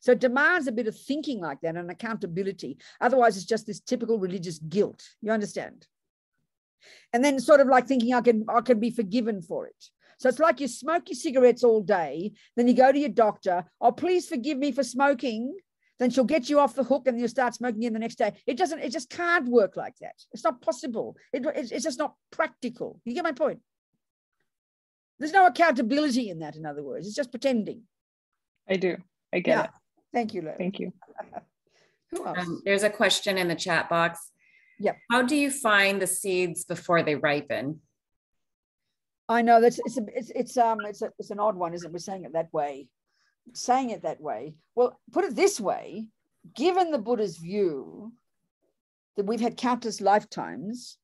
B: So it demands a bit of thinking like that and accountability. Otherwise, it's just this typical religious guilt. You understand? And then sort of like thinking I can be forgiven for it. So it's like you smoke your cigarettes all day, then you go to your doctor, oh, please forgive me for smoking. Then she'll get you off the hook and you'll start smoking again the next day. It just can't work like that. It's not possible. It's just not practical. You get my point? There's no accountability in that, in other words. It's just pretending.
D: I do. I get it.
B: Thank you, Lo.
D: Thank you.
B: Who else?
A: There's a question in the chat box.
B: Yep.
A: How do you find the seeds before they ripen?
B: I know that's it's an odd one, isn't it? We're saying it that way. Saying it that way. Well, put it this way: given the Buddha's view that we've had countless lifetimes,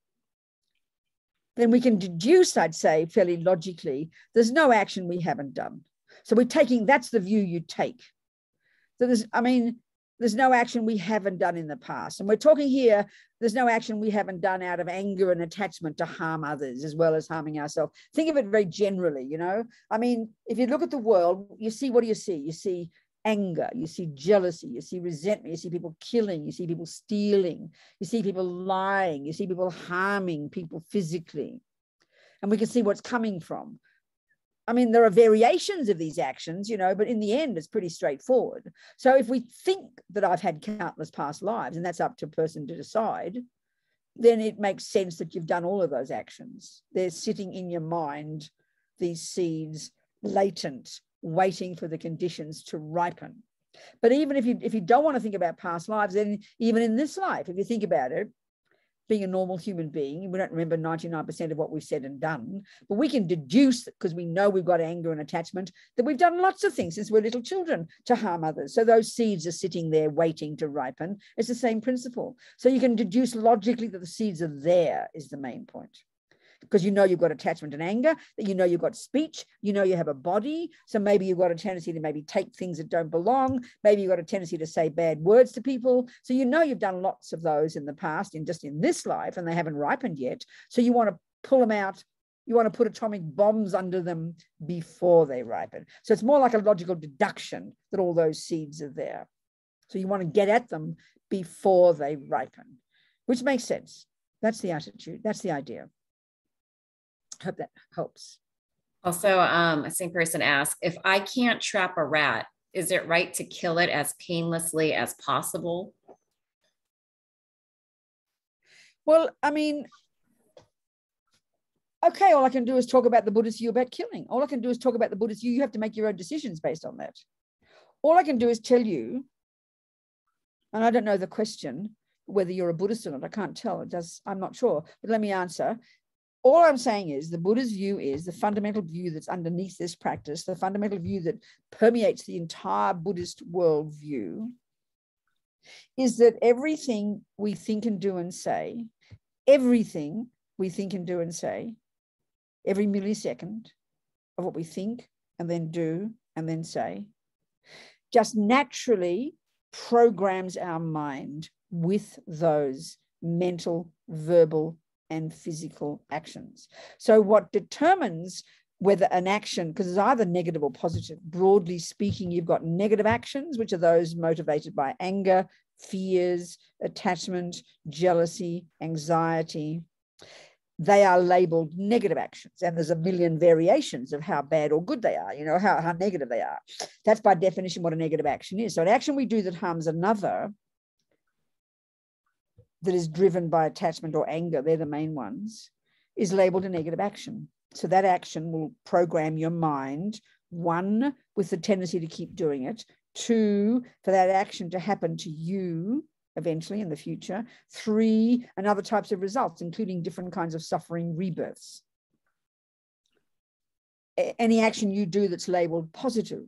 B: then we can deduce, I'd say, fairly logically, there's no action we haven't done. So that's the view you take. So there's no action we haven't done in the past. And we're talking here, there's no action we haven't done out of anger and attachment to harm others as well as harming ourselves. Think of it very generally, you know. I mean, if you look at the world, you see, what do you see? You see anger, you see jealousy, you see resentment, you see people killing, you see people stealing, you see people lying, you see people harming people physically. And we can see what's coming from. I mean, there are variations of these actions, you know, but in the end, it's pretty straightforward. So if we think that I've had countless past lives, and that's up to a person to decide, then it makes sense that you've done all of those actions. They're sitting in your mind, these seeds, latent, waiting for the conditions to ripen. But even if you don't want to think about past lives, then even in this life, if you think about it, being a normal human being, we don't remember 99% of what we've said and done, but we can deduce, because we know we've got anger and attachment, that we've done lots of things since we're little children to harm others. So those seeds are sitting there waiting to ripen. It's the same principle. So you can deduce logically that the seeds are there is the main point. Because you know you've got attachment and anger, that you know you've got speech, you know you have a body, so maybe you've got a tendency to maybe take things that don't belong, maybe you've got a tendency to say bad words to people, so you know you've done lots of those in the past, just in this life, and they haven't ripened yet, so you want to pull them out, you want to put atomic bombs under them before they ripen. So it's more like a logical deduction that all those seeds are there. So you want to get at them before they ripen, which makes sense. That's the attitude, that's the idea. Hope that helps.
A: Also, a same person asked, if I can't trap a rat, is it right to kill it as painlessly as possible?
B: Well, I mean, okay, all I can do is talk about the Buddhist view about killing. All I can do is talk about the Buddhist view. You have to make your own decisions based on that. All I can do is tell you, and I don't know the question, whether you're a Buddhist or not. I can't tell. I'm not sure, but let me answer. All I'm saying is the Buddha's view is the fundamental view that's underneath this practice, the fundamental view that permeates the entire Buddhist worldview, is that everything we think and do and say, everything we think and do and say, every millisecond of what we think and then do and then say, just naturally programs our mind with those mental, verbal, and physical actions. So what determines whether an action, because it's either negative or positive, broadly speaking, you've got negative actions, which are those motivated by anger, fears, attachment, jealousy, anxiety. They are labeled negative actions, and there's a million variations of how bad or good they are, you know, how negative they are. That's by definition what a negative action is. So an action we do that harms another, that is driven by attachment or anger, they're the main ones, is labeled a negative action. So that action will program your mind, one, with the tendency to keep doing it, two, for that action to happen to you eventually in the future, three, and other types of results, including different kinds of suffering rebirths. Any action you do that's labeled positive,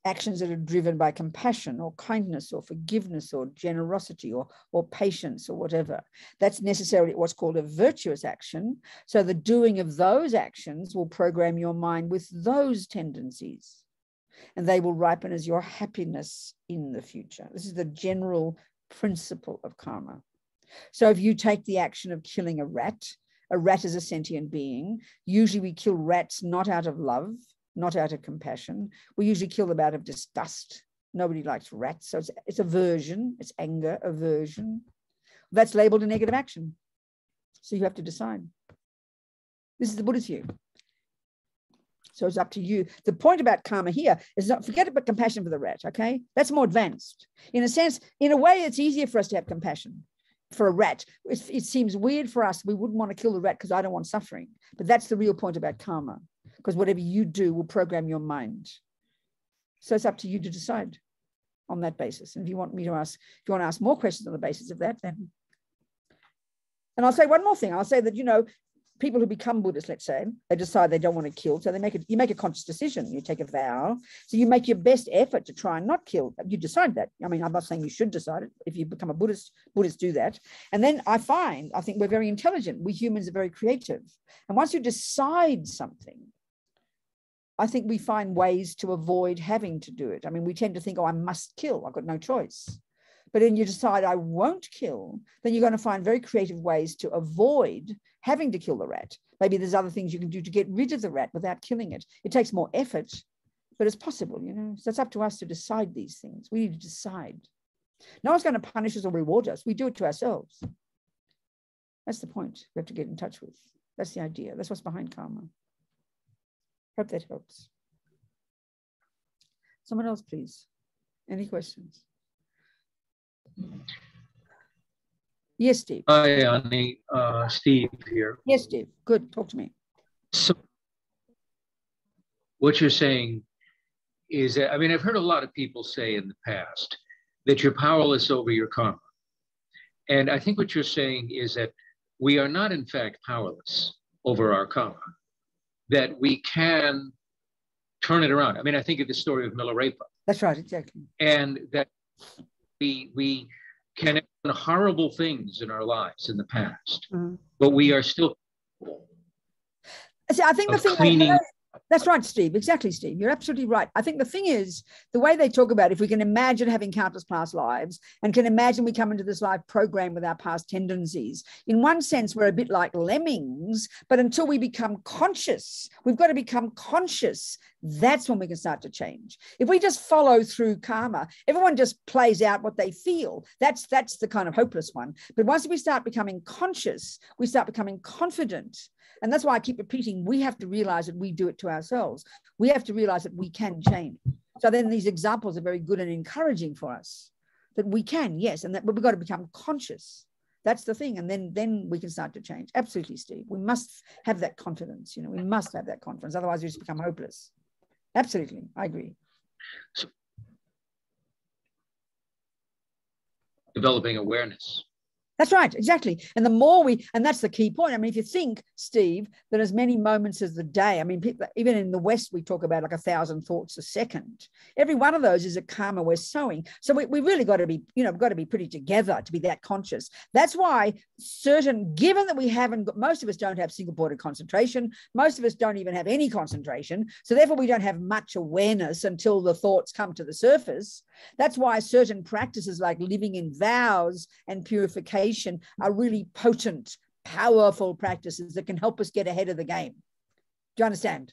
B: actions that are driven by compassion or kindness or forgiveness or generosity or patience or whatever, that's necessarily what's called a virtuous action. So the doing of those actions will program your mind with those tendencies, and they will ripen as your happiness in the future. This is the general principle of karma. So if you take the action of killing a rat is a sentient being. Usually we kill rats not out of love, not out of compassion. We usually kill them out of disgust. Nobody likes rats. So it's aversion, it's anger, aversion. That's labeled a negative action. So you have to decide. This is the Buddhist view. So it's up to you. The point about karma here is not forget about compassion for the rat, okay? That's more advanced. In a sense, in a way, it's easier for us to have compassion for a rat. It seems weird for us. We wouldn't want to kill the rat because I don't want suffering. But that's the real point about karma, because whatever you do will program your mind. So it's up to you to decide on that basis. And if you want me to ask, if you want to ask more questions on the basis of that, then. And I'll say one more thing. I'll say that, you know, people who become Buddhists, let's say, they decide they don't want to kill. So you make a conscious decision. You take a vow. So you make your best effort to try and not kill. You decide that. I mean, I'm not saying you should decide it. If you become a Buddhist, Buddhists do that. And then I think we're very intelligent. We humans are very creative. And once you decide something, I think we find ways to avoid having to do it. I mean, we tend to think, oh, I must kill. I've got no choice. But then you decide I won't kill, then you're going to find very creative ways to avoid having to kill the rat. Maybe there's other things you can do to get rid of the rat without killing it. It takes more effort, but it's possible, you know. So it's up to us to decide these things. We need to decide. No one's going to punish us or reward us. We do it to ourselves. That's the point we have to get in touch with. That's the idea. That's what's behind karma. Hope that helps. Someone else, please. Any questions? Yes, Steve.
E: Hi, Annie. Steve here.
B: Yes, Steve. Good. Talk to me.
E: So what you're saying is that, I mean, I've heard a lot of people say in the past that you're powerless over your karma. And I think what you're saying is that we are not, in fact, powerless over our karma, that we can turn it around. I mean, I think of the story of Milarepa.
B: That's right, exactly.
E: And that we can have done horrible things in our lives in the past, but we are still
B: See, I think the thing that's right, Steve. Exactly, Steve. You're absolutely right. I think the thing is, the way they talk about, if we can imagine having countless past lives and can imagine we come into this life programmed with our past tendencies, in one sense, we're a bit like lemmings, but until we become conscious, we've got to become conscious. That's when we can start to change. If we just follow through karma, everyone just plays out what they feel. That's the kind of hopeless one. But once we start becoming conscious, we start becoming confident. And that's why I keep repeating, we have to realize that we do it to ourselves. We have to realize that we can change. So then these examples are very good and encouraging for us, that we can, yes, but we've got to become conscious. That's the thing. And then we can start to change. Absolutely, Steve. We must have that confidence. You know, we must have that confidence. Otherwise we just become hopeless. Absolutely. I agree.
E: So, developing awareness.
B: That's right, exactly. And the more and that's the key point. I mean, if you think, Steve, that as many moments as the day, I mean, people, even in the West, we talk about like 1,000 thoughts a second. Every one of those is a karma we're sowing. So we really got to be, you know, got to be pretty together to be that conscious. That's why given that we haven't, most of us don't have single point of concentration. Most of us don't even have any concentration. So therefore we don't have much awareness until the thoughts come to the surface. That's why certain practices like living in vows and purification purification are really potent, powerful practices that can help us get ahead of the game. Do you understand?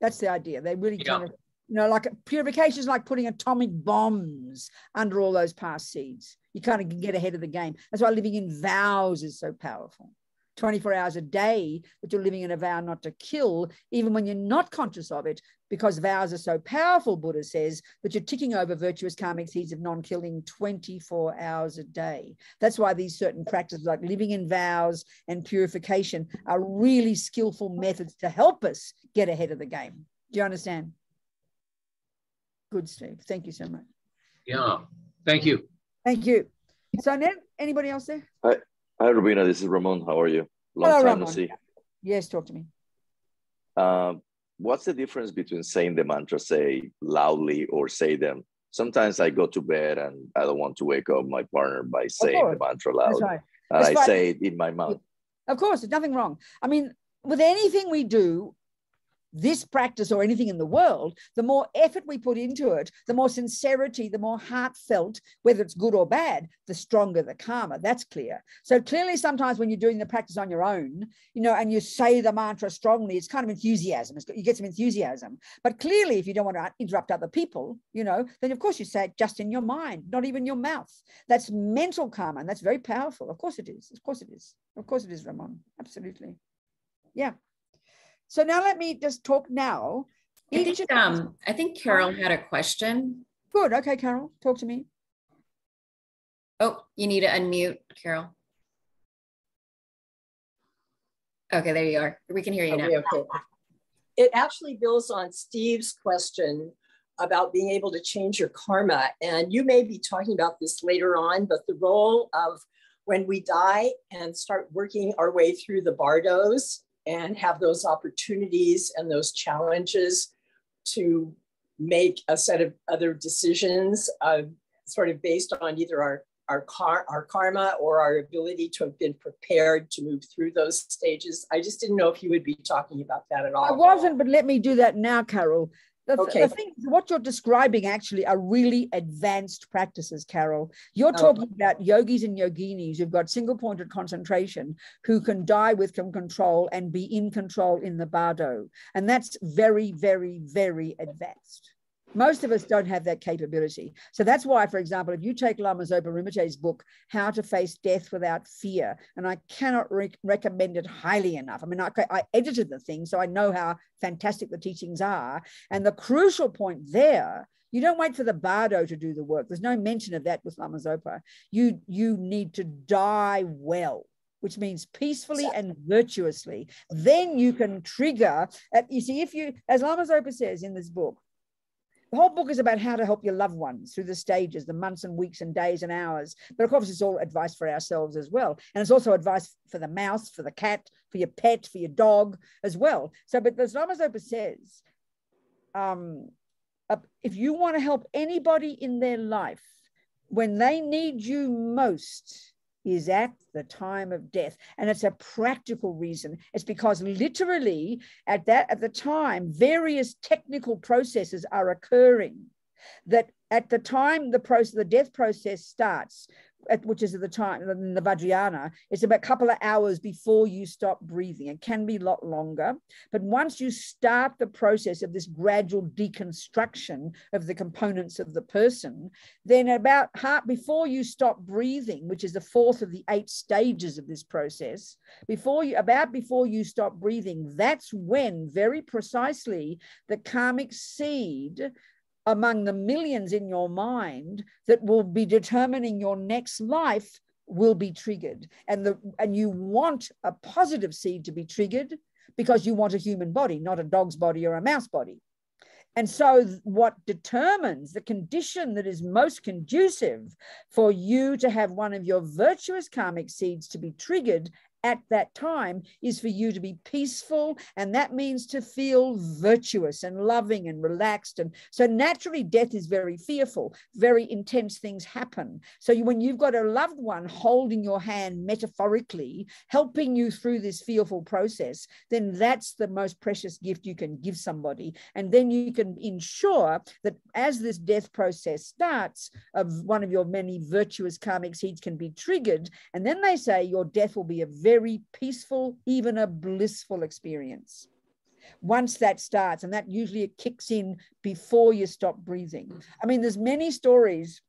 B: That's the idea. They really kind of, like purification is like putting atomic bombs under all those past seeds. You kind of can get ahead of the game. That's why living in vows is so powerful. 24 hours a day that you're living in a vow not to kill, even when you're not conscious of it, because vows are so powerful, Buddha says, that you're ticking over virtuous karmic seeds of non-killing 24 hours a day. That's why these certain practices like living in vows and purification are really skillful methods to help us get ahead of the game. Do you understand? Good, Steve. Thank you so much.
E: Yeah, thank you.
B: Thank you. So now, anybody else there?
F: Hi, Robina. This is Ramon. How are you? Long
B: Hello,
F: time
B: Ramon.
F: to see.
B: Yes, talk to me.
F: What's the difference between saying the mantra, say loudly, or say them? Sometimes I go to bed and I don't want to wake up my partner by saying the mantra loud.
B: That's right.
F: And I say it in my mouth.
B: Of course, there's nothing wrong. I mean, with anything we do, this practice or anything in the world, the more effort we put into it, the more sincerity, the more heartfelt, whether it's good or bad, the stronger the karma. That's clear. So clearly, sometimes when you're doing the practice on your own, and you say the mantra strongly, it's kind of enthusiasm. You get some enthusiasm. But clearly, if you don't want to interrupt other people, then of course you say it just in your mind, not even your mouth. That's mental karma, and that's very powerful. Of course it is. Of course it is. Of course it is, Ramon. Absolutely. Yeah. So now let me just talk now.
A: I think Carol had a question.
B: Good. Okay, Carol, talk to me.
A: Oh, you need to unmute, Carol. Okay, there you are. We can hear you now.
C: Okay. It actually builds on Steve's question about being able to change your karma. And you may be talking about this later on, but the role of when we die and start working our way through the bardos and have those opportunities and those challenges to make a set of other decisions sort of based on either our karma or our ability to have been prepared to move through those stages. I just didn't know if you would be talking about that at all.
B: I wasn't, but let me do that now, Carol. The thing, what you're describing actually are really advanced practices, Carol. You're talking about yogis and yoginis who've got single-pointed concentration, who can die with control and be in control in the bardo. And that's very, very, very advanced. Most of us don't have that capability. So that's why, for example, if you take Lama Zopa Rinpoche's book, How to Face Death Without Fear, and I cannot recommend it highly enough. I mean, I edited the thing, so I know how fantastic the teachings are. And the crucial point there, you don't wait for the bardo to do the work. There's no mention of that with Lama Zopa. You need to die well, which means peacefully and virtuously. Then you can trigger, you see, as Lama Zopa says in this book, the whole book is about how to help your loved ones through the stages, the months and weeks and days and hours. But of course, it's all advice for ourselves as well. And it's also advice for the mouse, for the cat, for your pet, for your dog as well. So, but as Lama Zopa says, if you want to help anybody in their life, when they need you most is at the time of death. And it's a practical reason. It's because literally at the time, various technical processes are occurring that at the time the death process starts, which is at the time in the Vajrayana, it's about a couple of hours before you stop breathing. It can be a lot longer, but once you start the process of this gradual deconstruction of the components of the person, then about before you stop breathing, which is the fourth of the 8 stages of this process, before you stop breathing, that's when very precisely the karmic seed among the millions in your mind that will be determining your next life will be triggered. And you want a positive seed to be triggered because you want a human body, not a dog's body or a mouse body. And so what determines the condition that is most conducive for you to have one of your virtuous karmic seeds to be triggered at that time is for you to be peaceful, and that means to feel virtuous and loving and relaxed. And so naturally death is very fearful, very intense things happen. So when you've got a loved one holding your hand metaphorically, helping you through this fearful process, then that's the most precious gift you can give somebody. And then you can ensure that as this death process starts, of one of your many virtuous karmic seeds can be triggered, and then they say your death will be a very peaceful, even a blissful experience. Once that starts, and that usually it kicks in before you stop breathing. I mean, there's many stories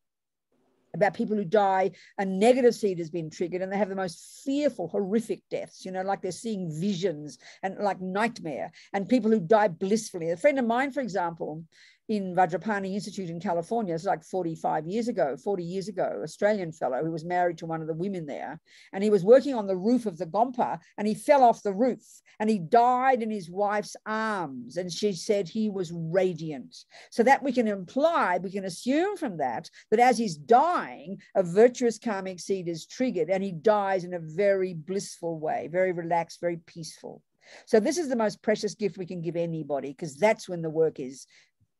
B: about people who die, a negative seed has been triggered, and they have the most fearful, horrific deaths, you know, like they're seeing visions and like nightmare, and people who die blissfully. A friend of mine, for example, in Vajrapani Institute in California, it's like 40 years ago, Australian fellow who was married to one of the women there. And he was working on the roof of the Gompa, and he fell off the roof, and he died in his wife's arms. And she said he was radiant. So that we can imply, we can assume from that as he's dying, a virtuous karmic seed is triggered, and he dies in a very blissful way, very relaxed, very peaceful. So this is the most precious gift we can give anybody, because that's when the work is.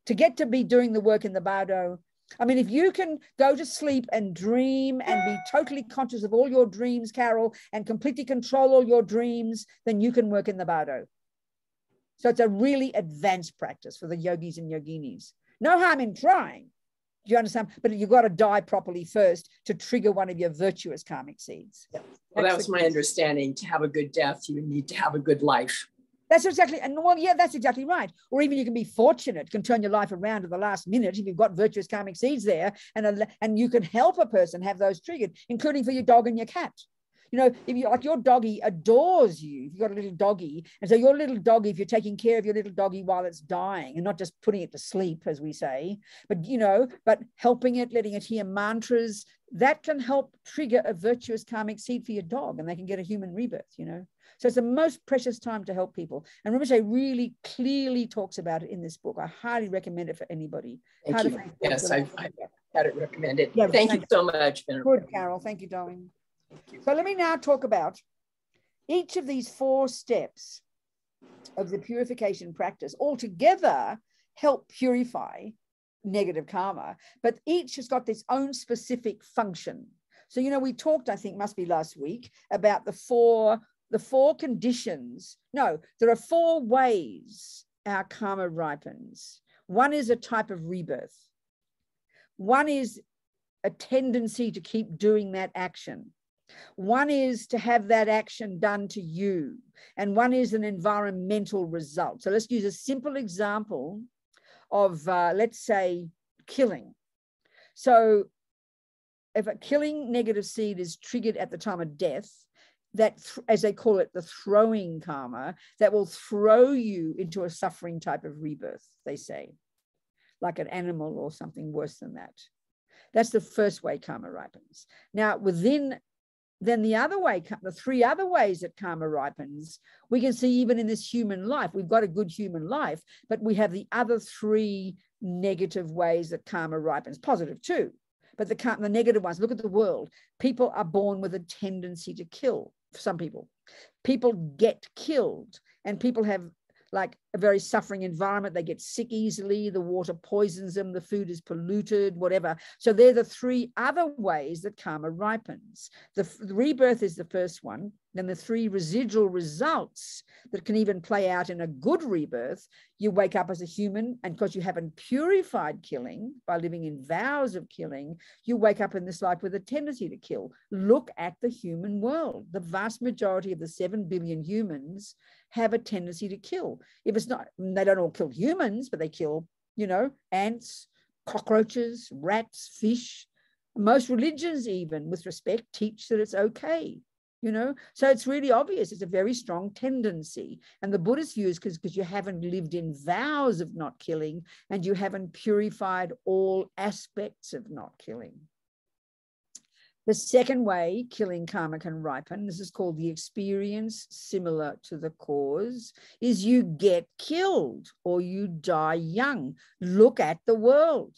B: To get to be doing the work in the bardo, I mean, if you can go to sleep and dream and be totally conscious of all your dreams, Carol, and completely control all your dreams, then you can work in the bardo. So it's a really advanced practice for the yogis and yoginis. No harm in trying, do you understand? But you've got to die properly first to trigger one of your virtuous karmic seeds.
C: Yeah. Well, that was my understanding. To have a good death, you need to have a good life.
B: That's exactly, and well, yeah, that's exactly right. Or even you can be fortunate, can turn your life around to the last minute if you've got virtuous karmic seeds there, and you can help a person have those triggered, including for your dog and your cat. You know, if you like, your doggy adores you, if you've got a little doggy, and so your little doggy, if you're taking care of your little doggy while it's dying and not just putting it to sleep, as we say, but, you know, but helping it, letting it hear mantras, that can help trigger a virtuous karmic seed for your dog, and they can get a human rebirth, you know. So it's the most precious time to help people. And Rinpoche really clearly talks about it in this book. I highly recommend it for anybody.
C: Thank you. Yes, I've had it recommended. Yeah, thank you so much, Venerable.
B: Good, Carol. Thank you, darling. Thank you. So let me now talk about each of these 4 steps of the purification practice. Altogether help purify negative karma, but each has got its own specific function. So, you know, we talked, I think must be last week, about the four conditions. No, there are 4 ways our karma ripens. One is a type of rebirth. One is a tendency to keep doing that action. One is to have that action done to you. And one is an environmental result. So let's use a simple example of, let's say, killing. So if a killing negative seed is triggered at the time of death, that, as they call it, the throwing karma, that will throw you into a suffering type of rebirth, they say, like an animal or something worse than that. That's the first way karma ripens. Now, then the other way, the 3 other ways that karma ripens, we can see even in this human life. We've got a good human life, but we have the other 3 negative ways that karma ripens, positive too. But the negative ones, look at the world. People are born with a tendency to kill. Some people get killed, and people have like a very suffering environment. They get sick easily. The water poisons them. The food is polluted, whatever. So they're the 3 other ways that karma ripens. The rebirth is the first one. Then the 3 residual results that can even play out in a good rebirth. You wake up as a human, and because you haven't purified killing by living in vows of killing, you wake up in this life with a tendency to kill. Look at the human world. The vast majority of the 7 billion humans have a tendency to kill. If it's not, they don't all kill humans, but they kill, you know, ants, cockroaches, rats, fish. Most religions, even with respect, teach that it's okay. You know, so it's really obvious. It's a very strong tendency. And the Buddhist view is because you haven't lived in vows of not killing, and you haven't purified all aspects of not killing. The second way killing karma can ripen, this is called the experience similar to the cause, is you get killed or you die young. Look at the world.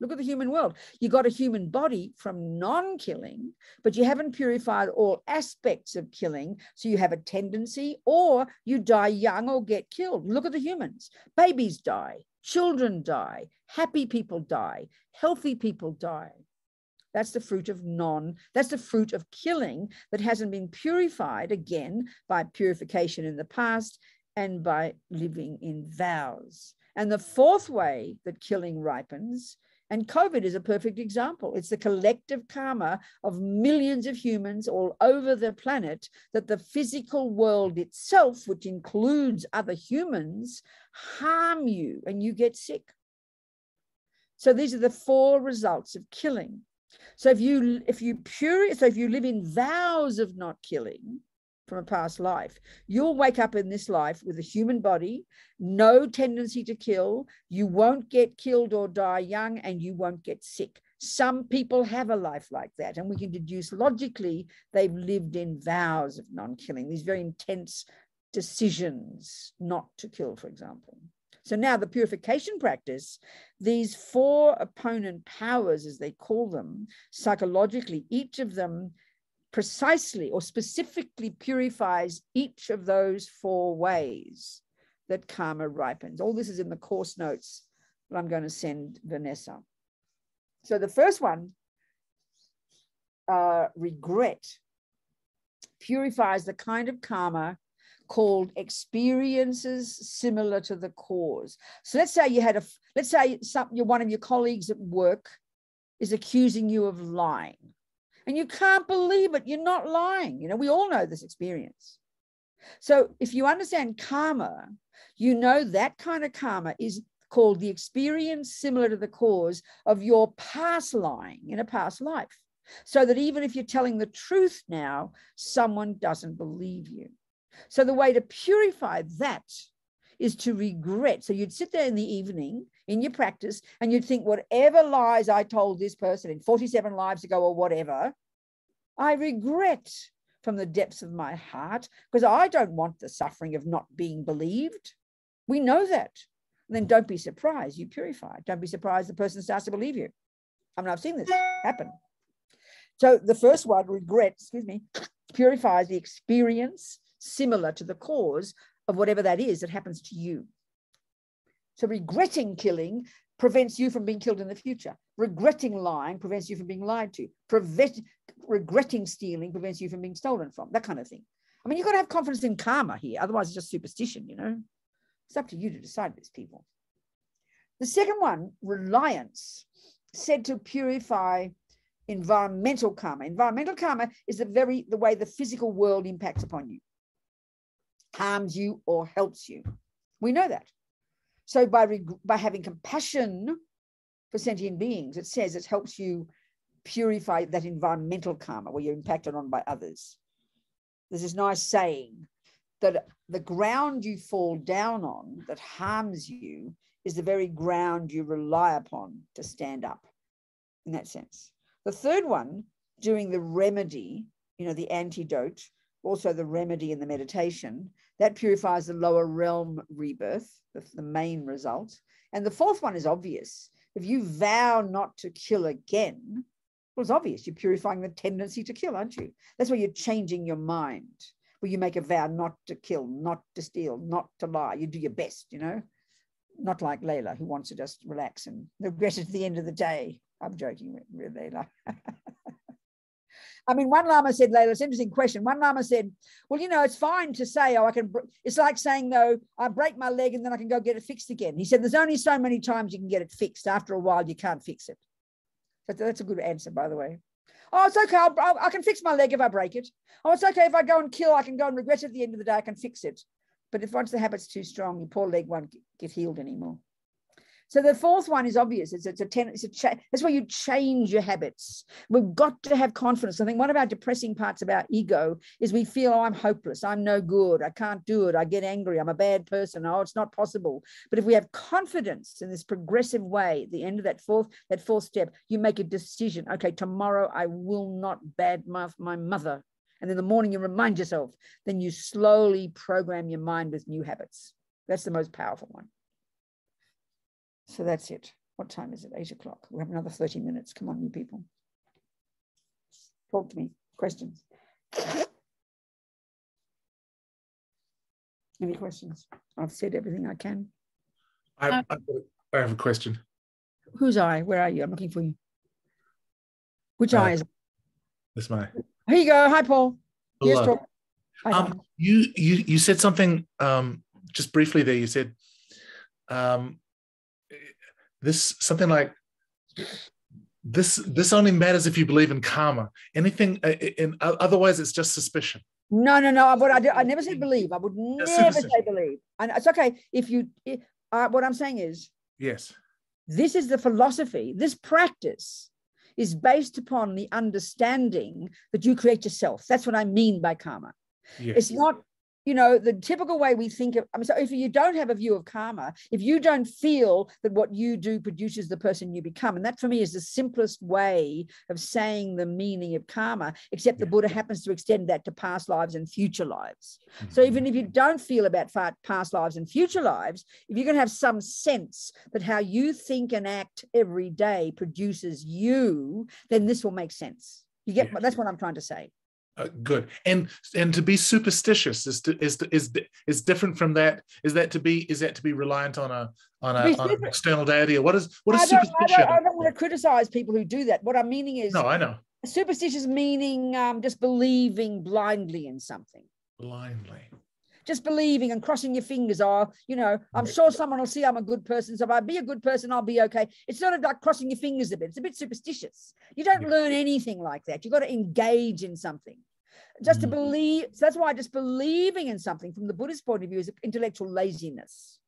B: Look at the human world. You got a human body from non-killing, but you haven't purified all aspects of killing. So you have a tendency, or you die young or get killed. Look at the humans. Babies die, children die, happy people die, healthy people die. That's the fruit of that's the fruit of killing that hasn't been purified, again, by purification in the past and by living in vows. And the fourth way that killing ripens, and COVID is a perfect example. It's the collective karma of millions of humans all over the planet that the physical world itself, which includes other humans, harm you and you get sick. So these are the 4 results of killing. So if you live in vows of not killing from a past life, you'll wake up in this life with a human body, no tendency to kill, you won't get killed or die young, and you won't get sick. Some people have a life like that, and we can deduce logically they've lived in vows of non-killing, these very intense decisions not to kill, for example. So now the purification practice, these 4 opponent powers, as they call them, psychologically, each of them precisely or specifically purifies each of those 4 ways that karma ripens. All this is in the course notes that I'm going to send Vanessa. So the first one, regret, purifies the kind of karma called experiences similar to the cause. So let's say one of your colleagues at work is accusing you of lying, and you can't believe it. You're not lying. You know, we all know this experience. So if you understand karma, you know that kind of karma is called the experience similar to the cause of your past lying in a past life. So that even if you're telling the truth now, someone doesn't believe you. So the way to purify that is to regret. So you'd sit there in the evening in your practice and you'd think, whatever lies I told this person in 47 lives ago or whatever, I regret from the depths of my heart, because I don't want the suffering of not being believed. We know that. And then don't be surprised you purify. Don't be surprised the person starts to believe you. I mean, I've seen this happen. So the first one, regret, purifies the experience similar to the cause of whatever that is that happens to you. So regretting killing prevents you from being killed in the future. Regretting lying prevents you from being lied to. Regretting stealing prevents you from being stolen from, that kind of thing. I mean, you've got to have confidence in karma here. Otherwise, it's just superstition, you know. It's up to you to decide this, people. The second one, reliance, said to purify environmental karma. Environmental karma is the way the physical world impacts upon you, harms you or helps you. We know that. So by having compassion for sentient beings, it says it helps you purify that environmental karma where you're impacted on by others. There's this nice saying that the ground you fall down on that harms you is the very ground you rely upon to stand up, in that sense. The third one, doing the remedy, you know, the antidote, also the remedy in the meditation, that purifies the lower realm rebirth, the main result. And the fourth one is obvious. If you vow not to kill again, well, it's obvious. You're purifying the tendency to kill, aren't you? That's where you're changing your mind, where you make a vow not to kill, not to steal, not to lie. You do your best, you know, not like Layla, who wants to just relax and regret it at the end of the day. I'm joking with Layla. I mean, one Lama said, Layla, it's an interesting question. One Lama said, well, you know, it's fine to say, oh, it's like saying, though, I break my leg and then I can go get it fixed again. He said, there's only so many times you can get it fixed. After a while, you can't fix it. So that's a good answer, by the way. Oh, it's okay. I can fix my leg if I break it. Oh, it's okay if I go and kill. I can go and regret it at the end of the day. I can fix it. But if once the habit's too strong, your poor leg won't get healed anymore. So the fourth one is obvious. That's where you change your habits. We've got to have confidence. I think one of our depressing parts of our ego is we feel, oh, I'm hopeless. I'm no good. I can't do it. I get angry. I'm a bad person. Oh, it's not possible. But if we have confidence in this progressive way, at the end of that fourth step, you make a decision. Okay, tomorrow I will not badmouth my mother. And in the morning you remind yourself. Then you slowly program your mind with new habits. That's the most powerful one. So that's it. What time is it? 8 o'clock. We have another 30 minutes. Come on, you people. Talk to me. Questions? Any questions? I've said everything I can.
G: I have a question.
B: Who's I? Where are you? I'm looking for you. Which eye is it?
G: That's mine.
B: Here you go. Hi, Paul. Yes,
G: Hello.
B: talk. Hi,
G: You said something just briefly there. You said this something like this only matters if you believe in karma. Anything otherwise it's just suspicion.
B: No. I never said believe. I would never say believe. And it's okay if you. What I'm saying is,
G: yes,
B: this is the philosophy. This practice is based upon the understanding that you create yourself. That's what I mean by karma.
G: yes.
B: It's not, the typical way we think of, so if you don't have a view of karma, if you don't feel that what you do produces the person you become, and that for me is the simplest way of saying the meaning of karma, except the Buddha happens to extend that to past lives and future lives. So even if you don't feel about past lives and future lives, if you're going to have some sense that how you think and act every day produces you, then this will make sense. You get, that's what I'm trying to say.
G: Good. And to be superstitious is different from that. Is that to be reliant on an external deity, or what is superstition?
B: I don't want to criticize people who do that. What I'm meaning is,
G: no, I know.
B: Superstitious meaning just believing blindly in something.
G: Blindly.
B: Just believing and crossing your fingers, I'm sure someone will see I'm a good person, so if I be a good person, I'll be okay. It's not about crossing your fingers a bit. It's a bit superstitious. You don't learn anything like that. You've got to engage in something. Just to believe, so that's why just believing in something from the Buddhist point of view is intellectual laziness.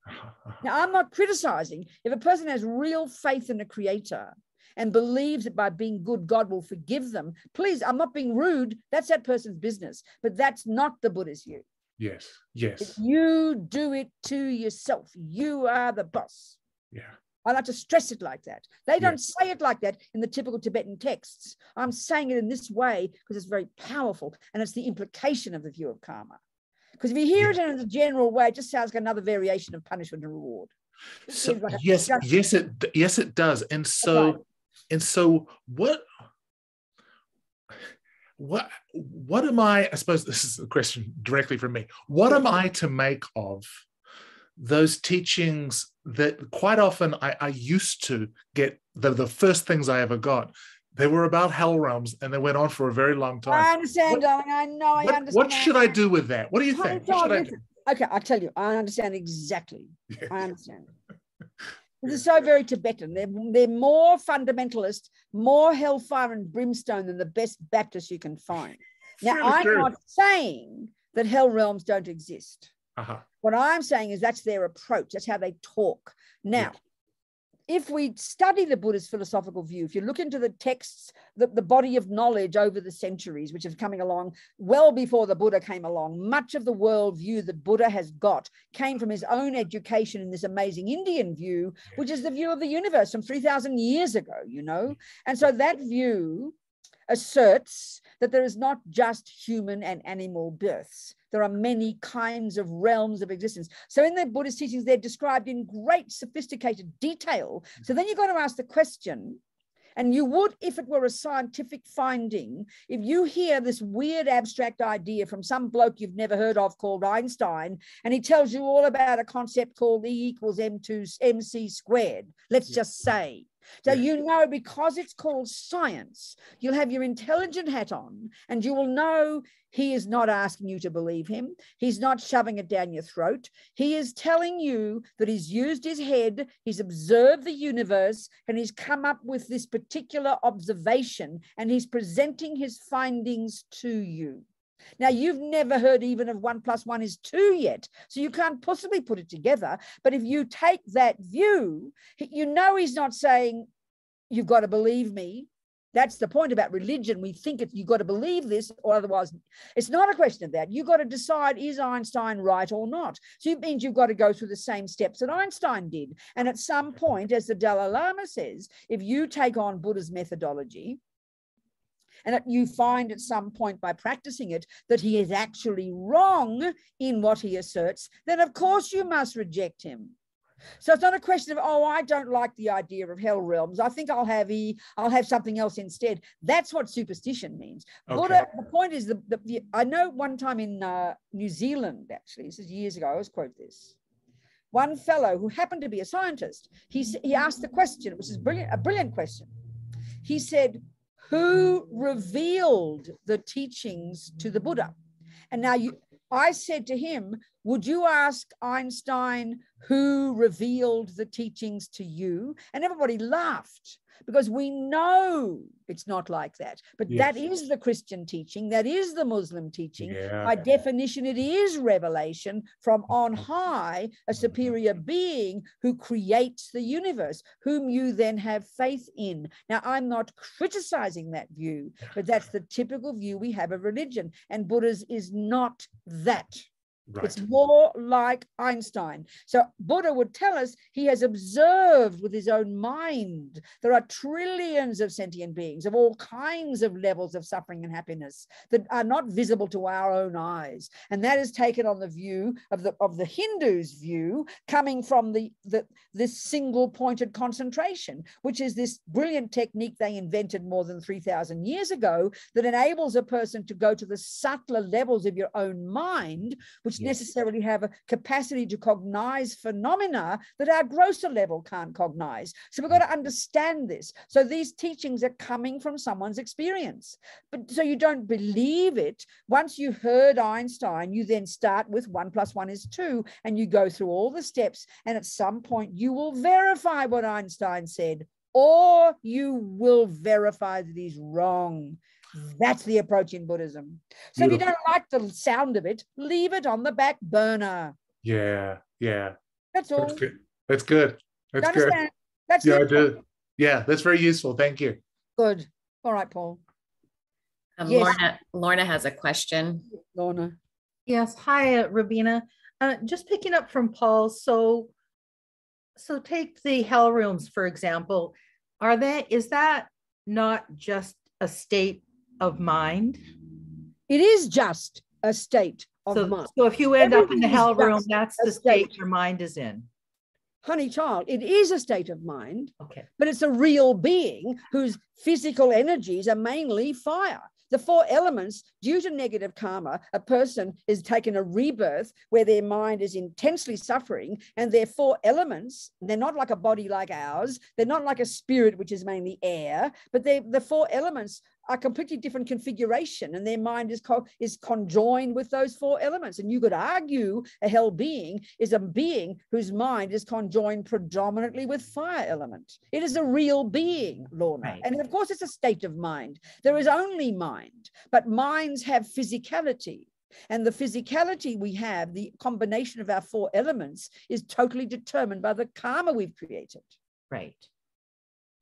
B: Now, I'm not criticizing. If a person has real faith in a creator and believes that by being good, God will forgive them, please, I'm not being rude. That's that person's business. But that's not the Buddhist view.
G: Yes.
B: If you do it to yourself, you are the boss.
G: Yeah.
B: I like to stress it like that. They don't say it like that in the typical Tibetan texts. I'm saying it in this way because it's very powerful, and it's the implication of the view of karma. Because if you hear it in a general way, it just sounds like another variation of punishment and reward.
G: So, yes, it does. And so what am I suppose this is a question directly from me. What am I to make of those teachings that quite often I used to get, the first things I ever got, they were about hell realms, and they went on for a very long time.
B: I understand, darling. I know. I understand.
G: What should I do with that? What do you think? What should I do?
B: Okay, I'll tell you. I understand exactly. Yeah. I understand. This is so very Tibetan. They're more fundamentalist, more hellfire and brimstone than the best Baptists you can find. Now, I'm not saying that hell realms don't exist. What I'm saying is that's their approach. That's how they talk. Now, if we study the Buddhist philosophical view, if you look into the texts, the body of knowledge over the centuries, which is coming along well before the Buddha came along, much of the worldview that Buddha has got came from his own education in this amazing Indian view, which is the view of the universe from 3,000 years ago, And so that view asserts that there is not just human and animal births. There are many kinds of realms of existence. So in the Buddhist teachings, they're described in great sophisticated detail. So then you've got to ask the question, and you would if it were a scientific finding, if you hear this weird abstract idea from some bloke you've never heard of called Einstein, and he tells you all about a concept called E = mc squared, let's just say. So because it's called science, you'll have your intelligent hat on, and you will know he is not asking you to believe him. He's not shoving it down your throat. He is telling you that he's used his head, he's observed the universe, and he's come up with this particular observation, and he's presenting his findings to you. Now, you've never heard even of 1 + 1 = 2 yet, so you can't possibly put it together. But if you take that view, he's not saying, you've got to believe me. That's the point about religion. We think you've got to believe this, or otherwise, it's not a question of that. You've got to decide, is Einstein right or not? So it means you've got to go through the same steps that Einstein did. And at some point, as the Dalai Lama says, if you take on Buddha's methodology, and that you find at some point by practicing it that he is actually wrong in what he asserts, then of course you must reject him. So it's not a question of, oh, I don't like the idea of hell realms. I think I'll have something else instead. That's what superstition means.
G: Okay.
B: Buddha, the point is, I know one time in New Zealand, actually, this is years ago, I always quote this. One fellow who happened to be a scientist, he asked the question, which is a brilliant question. He said, who revealed the teachings to the Buddha? And now I said to him, would you ask Einstein who revealed the teachings to you? And everybody laughed, because we know it's not like that. But
G: yes.
B: That is the Christian teaching. That is the Muslim teaching.
G: Yeah.
B: By definition, it is revelation from on high, a superior being who creates the universe, whom you then have faith in. Now, I'm not criticizing that view, but that's the typical view we have of religion. And Buddha's is not that. Right. It's more like Einstein. So Buddha would tell us he has observed with his own mind. There are trillions of sentient beings of all kinds of levels of suffering and happiness that are not visible to our own eyes. And that is taken on the view of the Hindus' view, coming from this single pointed concentration, which is this brilliant technique they invented more than 3,000 years ago that enables a person to go to the subtler levels of your own mind, which necessarily have a capacity to cognize phenomena that our grosser level can't cognize. So we've got to understand this. So these teachings are coming from someone's experience. But so you don't believe it. Once you heard Einstein, you then start with 1 + 1 = 2, and you go through all the steps. And at some point, you will verify what Einstein said, or you will verify that he's wrong. That's the approach in Buddhism. So Beautiful. If you don't like the sound of it, leave it on the back burner.
G: Yeah.
B: That's all.
G: That's good. That's good. That's good.
B: Understand? That's
G: I do. Yeah, that's very useful. Thank you.
B: Good. All right, Paul.
A: Yes. Lorna has a question.
B: Lorna.
H: Yes. Hi, Robina. Just picking up from Paul. So take the hell realms, for example. Is that not just a state of mind?
B: It is just a state of mind.
H: So if you end up in the hell realm, that's the state your mind is in.
B: Honey child, it is a state of mind,
H: okay,
B: but it's a real being whose physical energies are mainly fire. The 4 elements, due to negative karma, a person is taken a rebirth where their mind is intensely suffering, and their 4 elements, they're not like a body like ours, they're not like a spirit, which is mainly air, but the 4 elements are completely different configuration, and their mind is conjoined with those 4 elements. And you could argue a hell being is a being whose mind is conjoined predominantly with fire element. It is a real being, Lorna. Right. And of course, it's a state of mind. There is only mind, but minds have physicality. And the physicality we have, the combination of our 4 elements, is totally determined by the karma we've created.
H: Right.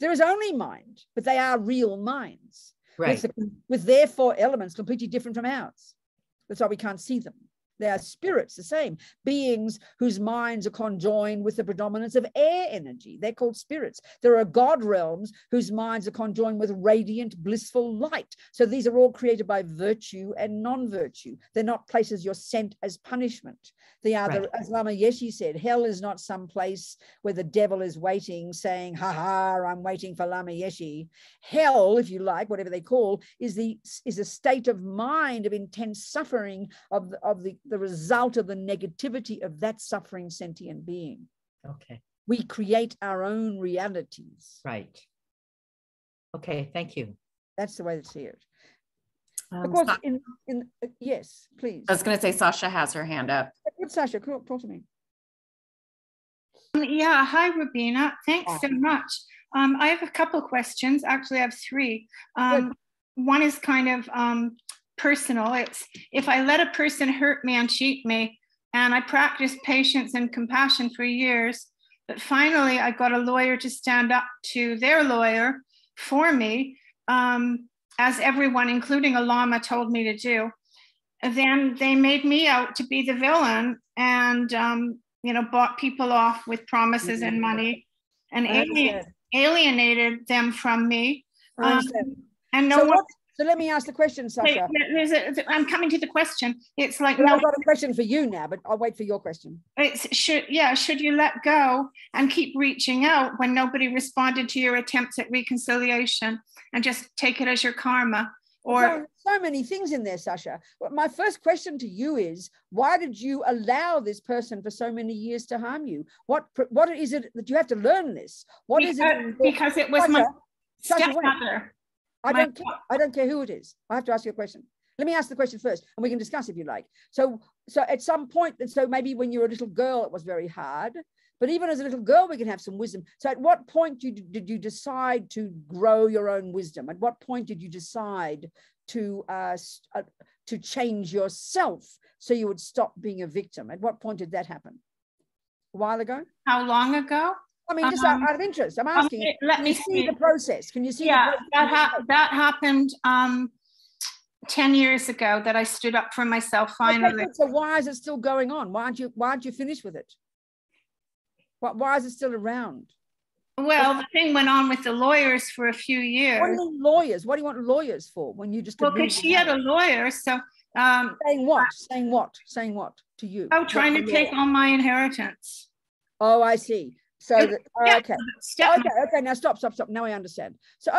B: There is only mind, but they are real minds.
H: Right.
B: With their 4 elements completely different from ours. That's why we can't see them. They are spirits, the same. Beings whose minds are conjoined with the predominance of air energy. They're called spirits. There are God realms whose minds are conjoined with radiant, blissful light. So these are all created by virtue and non-virtue. They're not places you're sent as punishment. They are, right. As Lama Yeshe said, hell is not some place where the devil is waiting, saying, ha ha, I'm waiting for Lama Yeshe. Hell, if you like, whatever they call, is a state of mind of intense suffering of the result of the negativity of that suffering sentient being.
H: Okay.
B: We create our own realities.
H: Right. Okay, thank you.
B: That's the way to see it. Of course, yes, please.
A: I was going to say Sasha has her hand up.
B: Good, Sasha, talk to me.
I: Yeah, hi, Robina. Thanks so much. I have a couple questions. Actually, I have 3. One is kind of personal. It's if I let a person hurt me and cheat me, and I practiced patience and compassion for years, but finally I got a lawyer to stand up to their lawyer for me, as everyone, including a lama, told me to do. And then they made me out to be the villain and, bought people off with promises and money and alienated them from me. And no one.
B: So let me ask the question, Sasha.
I: I'm coming to the question. It's like,
B: no, I've got a question for you now, but I'll wait for your question.
I: Should you let go and keep reaching out when nobody responded to your attempts at reconciliation and just take it as your karma? Or
B: so many things in there, Sasha. Well, my first question to you is, why did you allow this person for so many years to harm you? What is it that you have to learn this?
I: Because it was my stepmother.
B: I don't care who it is. I have to ask you a question. Let me ask the question first, and we can discuss if you like. So at some point, so maybe when you were a little girl, it was very hard. But even as a little girl, we can have some wisdom. So at what point did you decide to grow your own wisdom? At what point did you decide to change yourself so you would stop being a victim? At what point did that happen? A while ago?
I: How long ago?
B: I mean, just out of interest, I'm asking.
I: Let me
B: see the process. Can you see?
I: Yeah, that happened 10 years ago. That I stood up for myself finally.
B: Okay, so why is it still going on? Why aren't you finished with it? Why is it still around?
I: Well, the thing went on with the lawyers for a few years.
B: What do you mean lawyers? What do you want lawyers for when you just?
I: Well, because she had a lawyer, so.
B: Saying what? Saying what? Saying what to you?
I: Oh, trying to take all my inheritance.
B: Oh, I see. So okay. Now stop. Now I understand. So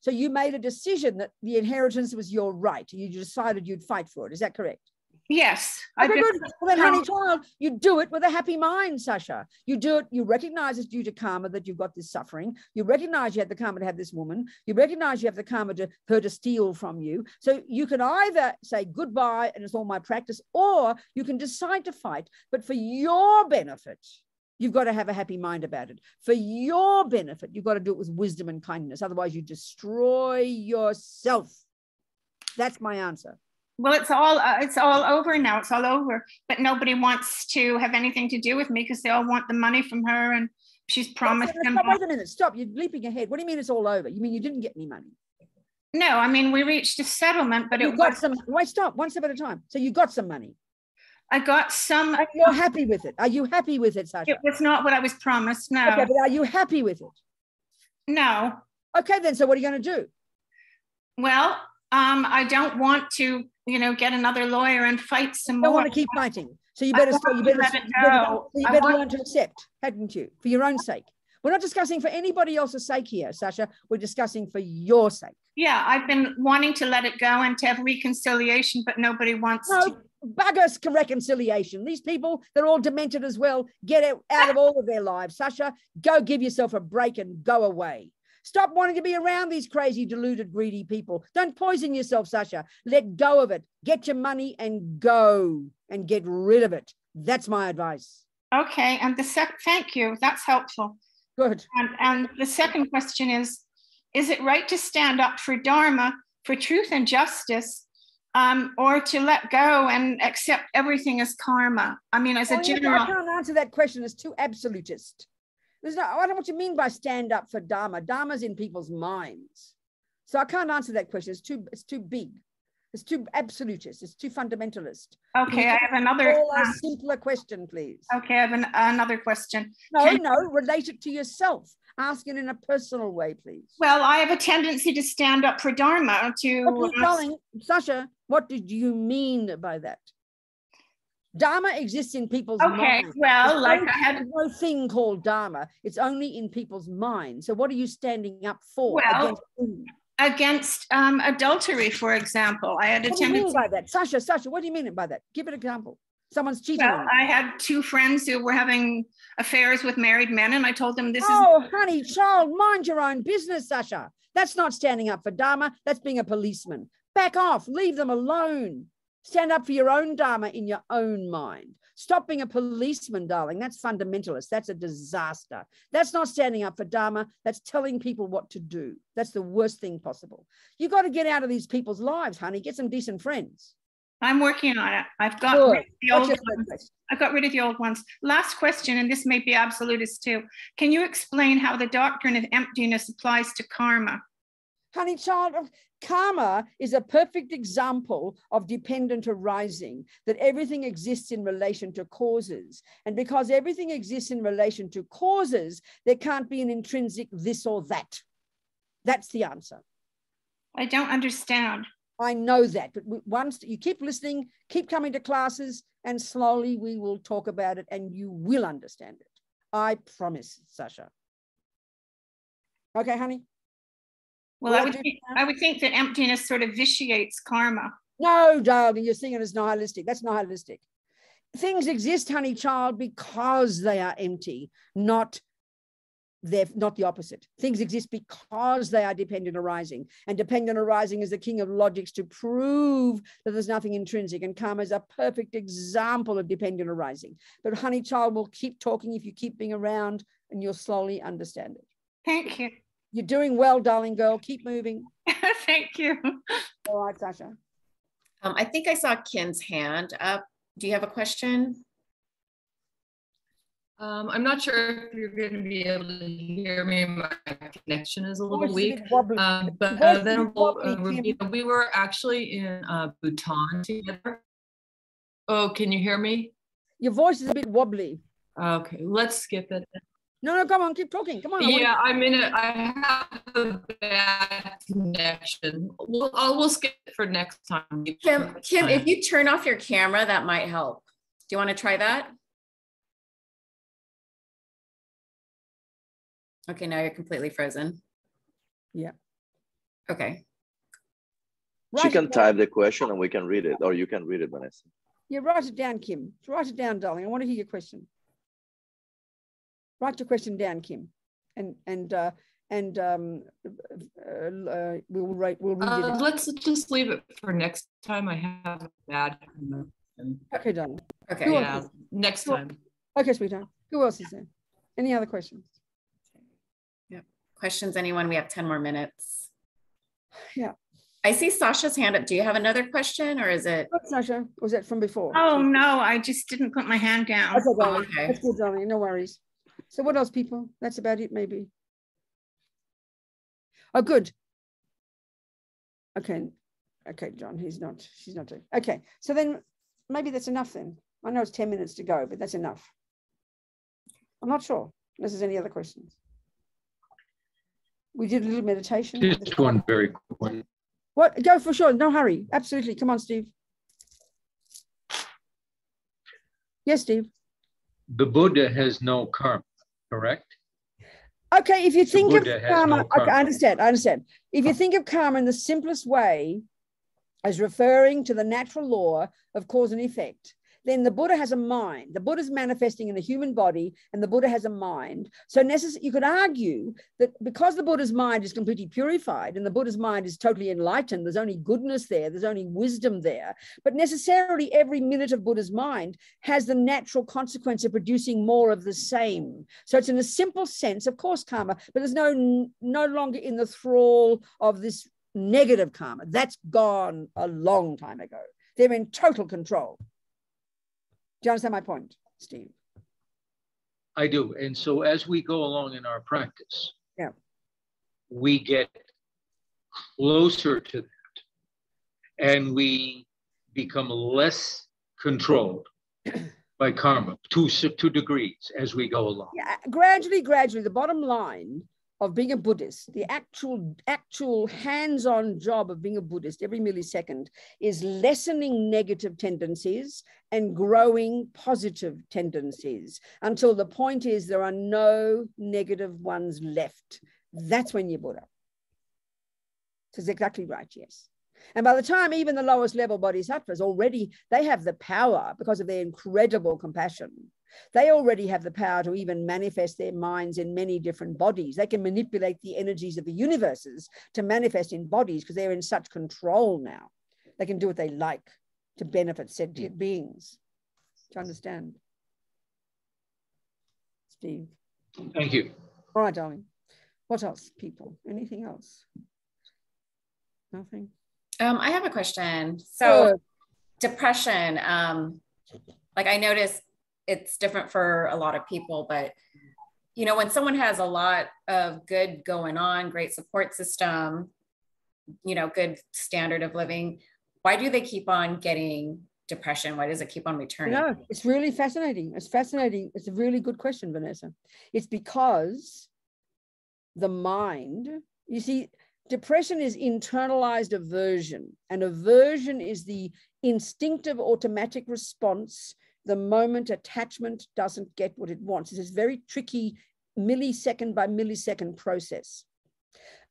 B: so you made a decision that the inheritance was your right. You decided you'd fight for it. Is that correct?
I: Yes.
B: Okay, good. Well, then, honey child, you do it with a happy mind, Sasha. You do it. You recognize it's due to karma that you've got this suffering. You recognize you have the karma to have this woman. You recognize you have the karma to her to steal from you. So you can either say goodbye and it's all my practice, or you can decide to fight. But for your benefit, you've got to have a happy mind about it. For your benefit, you've got to do it with wisdom and kindness. Otherwise, you destroy yourself. That's my answer.
I: Well, it's all over now. It's all over. But nobody wants to have anything to do with me because they all want the money from her, and she's promised them.
B: Wait a minute. Stop. You're leaping ahead. What do you mean it's all over? You mean you didn't get any money?
I: No, I mean we reached a settlement, but
B: you got some. Wait, stop. One step at a time. So you got some money.
I: I got some.
B: And you're happy with it. Are you happy with it, Sasha?
I: It was not what I was promised. No.
B: Okay, but are you happy with it?
I: No.
B: Okay, then. So what are you going to do?
I: Well, I don't want to, get another lawyer and fight some more.
B: I want to keep fighting. So you better learn to accept, hadn't you? For your own sake. We're not discussing for anybody else's sake here, Sasha. We're discussing for your sake.
I: Yeah, I've been wanting to let it go and to have reconciliation, but nobody wants to.
B: Buggers reconciliation. These people, they're all demented as well. Get out of all of their lives. Sasha, go give yourself a break and go away. Stop wanting to be around these crazy, deluded, greedy people. Don't poison yourself, Sasha. Let go of it. Get your money and go and get rid of it. That's my advice.
I: Okay. And thank you. That's helpful.
B: Good.
I: And the second question is it right to stand up for Dharma, for truth and justice, or to let go and accept everything as karma? I mean, as a general.
B: I can't answer that question. It's too absolutist. I don't know what you mean by stand up for Dharma. Dharma's in people's minds. So I can't answer that question. It's too big. It's too absolutist. It's too fundamentalist.
I: Okay, I have another.
B: A simpler question, please.
I: Okay, I have another question.
B: No, relate it to yourself. Ask it in a personal way, please.
I: Well, I have a tendency to stand up for Dharma.
B: Sasha, what did you mean by that? Dharma exists in people's minds.
I: Okay, well,
B: there's no thing called Dharma. It's only in people's minds. So what are you standing up for?
I: Well, against adultery, for example. I had a tendency.
B: What do you mean by that? Sasha, what do you mean by that? Give an example. Someone's cheating on you.
I: I had two friends who were having affairs with married men, and I told them
B: honey, child, mind your own business, Sasha. That's not standing up for Dharma. That's being a policeman. Back off. Leave them alone. Stand up for your own Dharma in your own mind. Stop being a policeman, darling. That's fundamentalist. That's a disaster. That's not standing up for Dharma. That's telling people what to do. That's the worst thing possible. You've got to get out of these people's lives, honey. Get some decent friends.
I: I'm working on it. I've got rid of the old ones. I've got rid of the old ones. Last question, and this may be absolutist too. Can you explain how the doctrine of emptiness applies to karma?
B: Honey, child, karma is a perfect example of dependent arising, that everything exists in relation to causes. And because everything exists in relation to causes, there can't be an intrinsic this or that. That's the answer.
I: I don't understand.
B: I know that, but once you keep listening, keep coming to classes, and slowly we will talk about it and you will understand it. I promise, Sasha. Okay, honey?
I: Well, I would think that emptiness sort of vitiates karma.
B: No, darling, you're seeing it as nihilistic. That's nihilistic. Things exist, honey child, because they are empty, not the opposite. Things exist because they are dependent arising, and dependent arising is the king of logics to prove that there's nothing intrinsic, and karma is a perfect example of dependent arising. But honey child will keep talking if you keep being around, and you'll slowly understand it.
I: Thank you.
B: You're doing well, darling girl. Keep moving.
I: Thank you.
B: All right, Sasha.
A: I think I saw Kim's hand up. Do you have a question?
J: I'm not sure if you're going to be able to hear me. My connection is a little weak. But Venerable Robina, we were actually in Bhutan together. Oh, can you hear me?
B: Your voice is a bit wobbly.
J: Okay, let's skip it.
B: No, come on, keep talking. Come on.
J: Yeah, I have a bad connection. We'll skip it for next time.
A: Kim, if you turn off your camera, that might help. Do you want to try that? Okay, now you're completely frozen.
B: Yeah.
A: Okay.
F: She can type the question and we can read it, or you can read it, Vanessa.
B: Yeah, write it down, Kim. Write it down, darling. I want to hear your question. Write your question down, Kim, and we'll read it.
J: Let's just leave it for next time. I have a bad connection.
B: Okay, darling.
A: Okay.
J: Yeah, next time.
B: Okay, sweetheart. Who else is there? Any other questions?
A: Yeah. Questions, anyone? We have 10 more minutes.
B: Yeah.
A: I see Sasha's hand up. Do you have another question, or is it?
B: What, Sasha? Or was that from before?
I: Oh, no, I just didn't put my hand down.
B: Okay, darling.
A: Okay.
B: That's good, darling. No worries. So what else, people? That's about it, maybe. Oh, good. Okay, John, she's not doing. Okay, so then maybe that's enough then. I know it's 10 minutes to go, but that's enough. I'm not sure, unless there's any other questions. We did a little meditation.
E: Just one very quick one.
B: What? Go for sure. No hurry. Absolutely. Come on, Steve. Yes, Steve.
E: The Buddha has no karma, correct?
B: Okay, if you think of karma,
E: no karma.
B: Okay, I understand. If you think of karma in the simplest way as referring to the natural law of cause and effect, then the Buddha has a mind. The Buddha is manifesting in the human body, and the Buddha has a mind. So you could argue that because the Buddha's mind is completely purified and the Buddha's mind is totally enlightened, there's only goodness there, there's only wisdom there. But necessarily every minute of Buddha's mind has the natural consequence of producing more of the same. So it's in a simple sense, of course, karma, but there's no longer in the thrall of this negative karma. That's gone a long time ago. They're in total control. Do you understand my point, Steve?
E: I do. And so as we go along in our practice,
B: yeah,
E: we get closer to that and we become less controlled by karma to degrees as we go along.
B: Yeah, gradually, the bottom line of being a Buddhist, the actual hands-on job of being a Buddhist every millisecond is lessening negative tendencies and growing positive tendencies until the point is there are no negative ones left. That's when you're Buddha. So it's exactly right, yes. And by the time even the lowest level bodhisattvas already, they have the power because of their incredible compassion. They already have the power to even manifest their minds in many different bodies. They can manipulate the energies of the universes to manifest in bodies because they're in such control now. They can do what they like to benefit sentient beings. Do you understand? Steve?
E: Thank you.
B: All right, darling. What else, people? Anything else? Nothing?
A: I have a question. So depression, like I noticed it's different for a lot of people, but when someone has a lot of good going on, great support system, good standard of living, why do they keep on getting depression? Why does it keep on returning?
B: It's really fascinating. It's fascinating. It's a really good question, Vanessa. It's because the mind, you see, Depression is internalized aversion, and aversion is the instinctive automatic response the moment attachment doesn't get what it wants. It's this very tricky millisecond by millisecond process.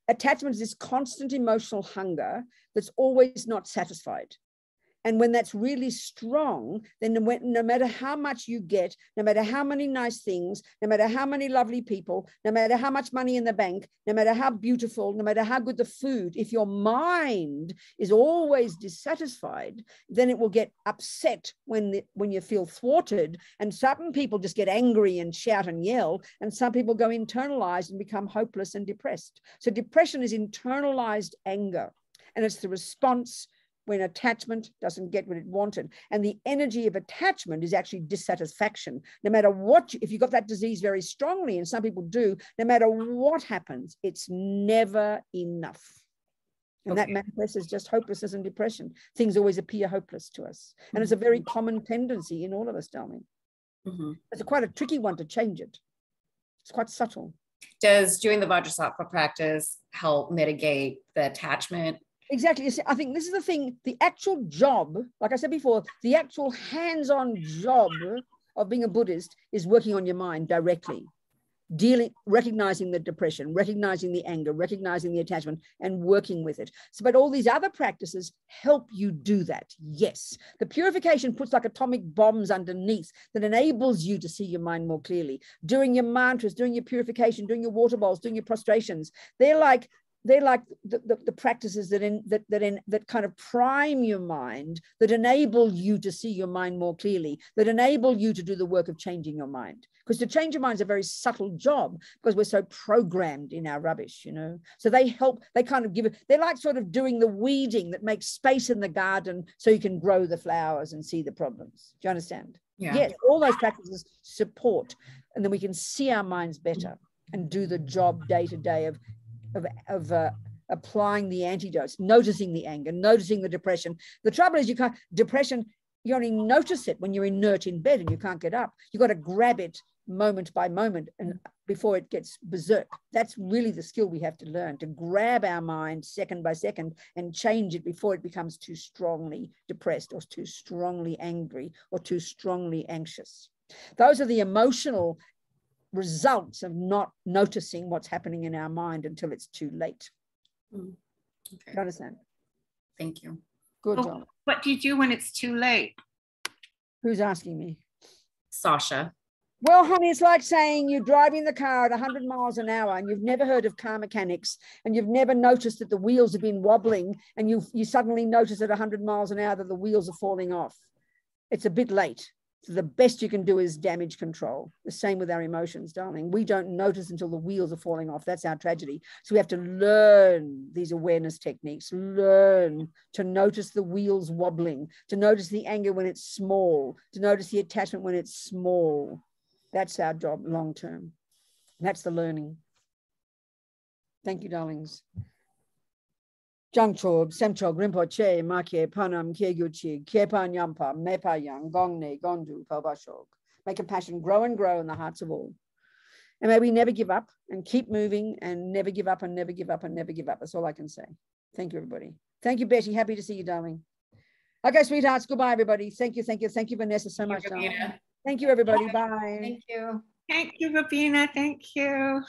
B: Attachment is this constant emotional hunger that's always not satisfied. And when that's really strong, then no matter how much you get, no matter how many nice things, no matter how many lovely people, no matter how much money in the bank, no matter how beautiful, no matter how good the food, if your mind is always dissatisfied, then it will get upset when you feel thwarted. And some people just get angry and shout and yell, and some people go internalized and become hopeless and depressed. So depression is internalized anger, and it's the response when attachment doesn't get what it wanted. And the energy of attachment is actually dissatisfaction. No matter what, if you've got that disease very strongly, and some people do, no matter what happens, it's never enough. And that manifests as just hopelessness and depression. Things always appear hopeless to us. And it's a very common tendency in all of us, darling. It's quite a tricky one to change it. It's quite subtle.
A: Does doing the Vajrasattva practice help mitigate the attachment?
B: Exactly. I think this is the thing, the actual job, like I said before, the actual hands-on job of being a Buddhist is working on your mind directly, recognizing the depression, recognizing the anger, recognizing the attachment, and working with it. So, but all these other practices help you do that. Yes. The purification puts like atomic bombs underneath that enables you to see your mind more clearly. Doing your mantras, doing your purification, doing your water bowls, doing your prostrations, they're like the practices that kind of prime your mind, that enable you to see your mind more clearly, that enable you to do the work of changing your mind. Because to change your mind is a very subtle job, because we're so programmed in our rubbish, you know. So they help, they kind of give it, they're like sort of doing the weeding that makes space in the garden so you can grow the flowers and see the problems. Do you understand?
A: Yeah.
B: Yes, all those practices support, and then we can see our minds better and do the job day to day of applying the antidotes, noticing the anger, noticing the depression. The trouble is depression, you only notice it when you're inert in bed and you can't get up. You've got to grab it moment by moment and before it gets berserk. That's really the skill we have to learn, to grab our mind second by second and change it before it becomes too strongly depressed or too strongly angry or too strongly anxious. Those are the emotional results of not noticing what's happening in our mind until it's too late.
A: Okay.
B: You understand?
A: Thank you.
B: Good job.
I: What do you do when it's too late?
B: Who's asking me?
A: Sasha.
B: Well, honey, it's like saying you're driving the car at 100 miles an hour and you've never heard of car mechanics and you've never noticed that the wheels have been wobbling, and you suddenly notice at 100 miles an hour that the wheels are falling off. It's a bit late. So the best you can do is damage control. The same with our emotions, darling. We don't notice until the wheels are falling off. That's our tragedy. So we have to learn these awareness techniques, learn to notice the wheels wobbling, to notice the anger when it's small, to notice the attachment when it's small. That's our job long term. That's the learning. Thank you, darlings. Jangchob, Semchog, Rinpoche, Makye, Panam, Kyeguchi, Kyepan Yampa, Mepa Yang, Gongne, Gondu, Palbashog. May compassion grow and grow in the hearts of all. And may we never give up and keep moving and never give up and never give up and never give up. That's all I can say. Thank you, everybody. Thank you, Betty. Happy to see you, darling. Okay, sweethearts. Goodbye, everybody. Thank you. Thank you. Thank you, Vanessa, so much, darling. Thank you, everybody. Bye.
A: Thank you.
I: Thank you, Robina. Thank you.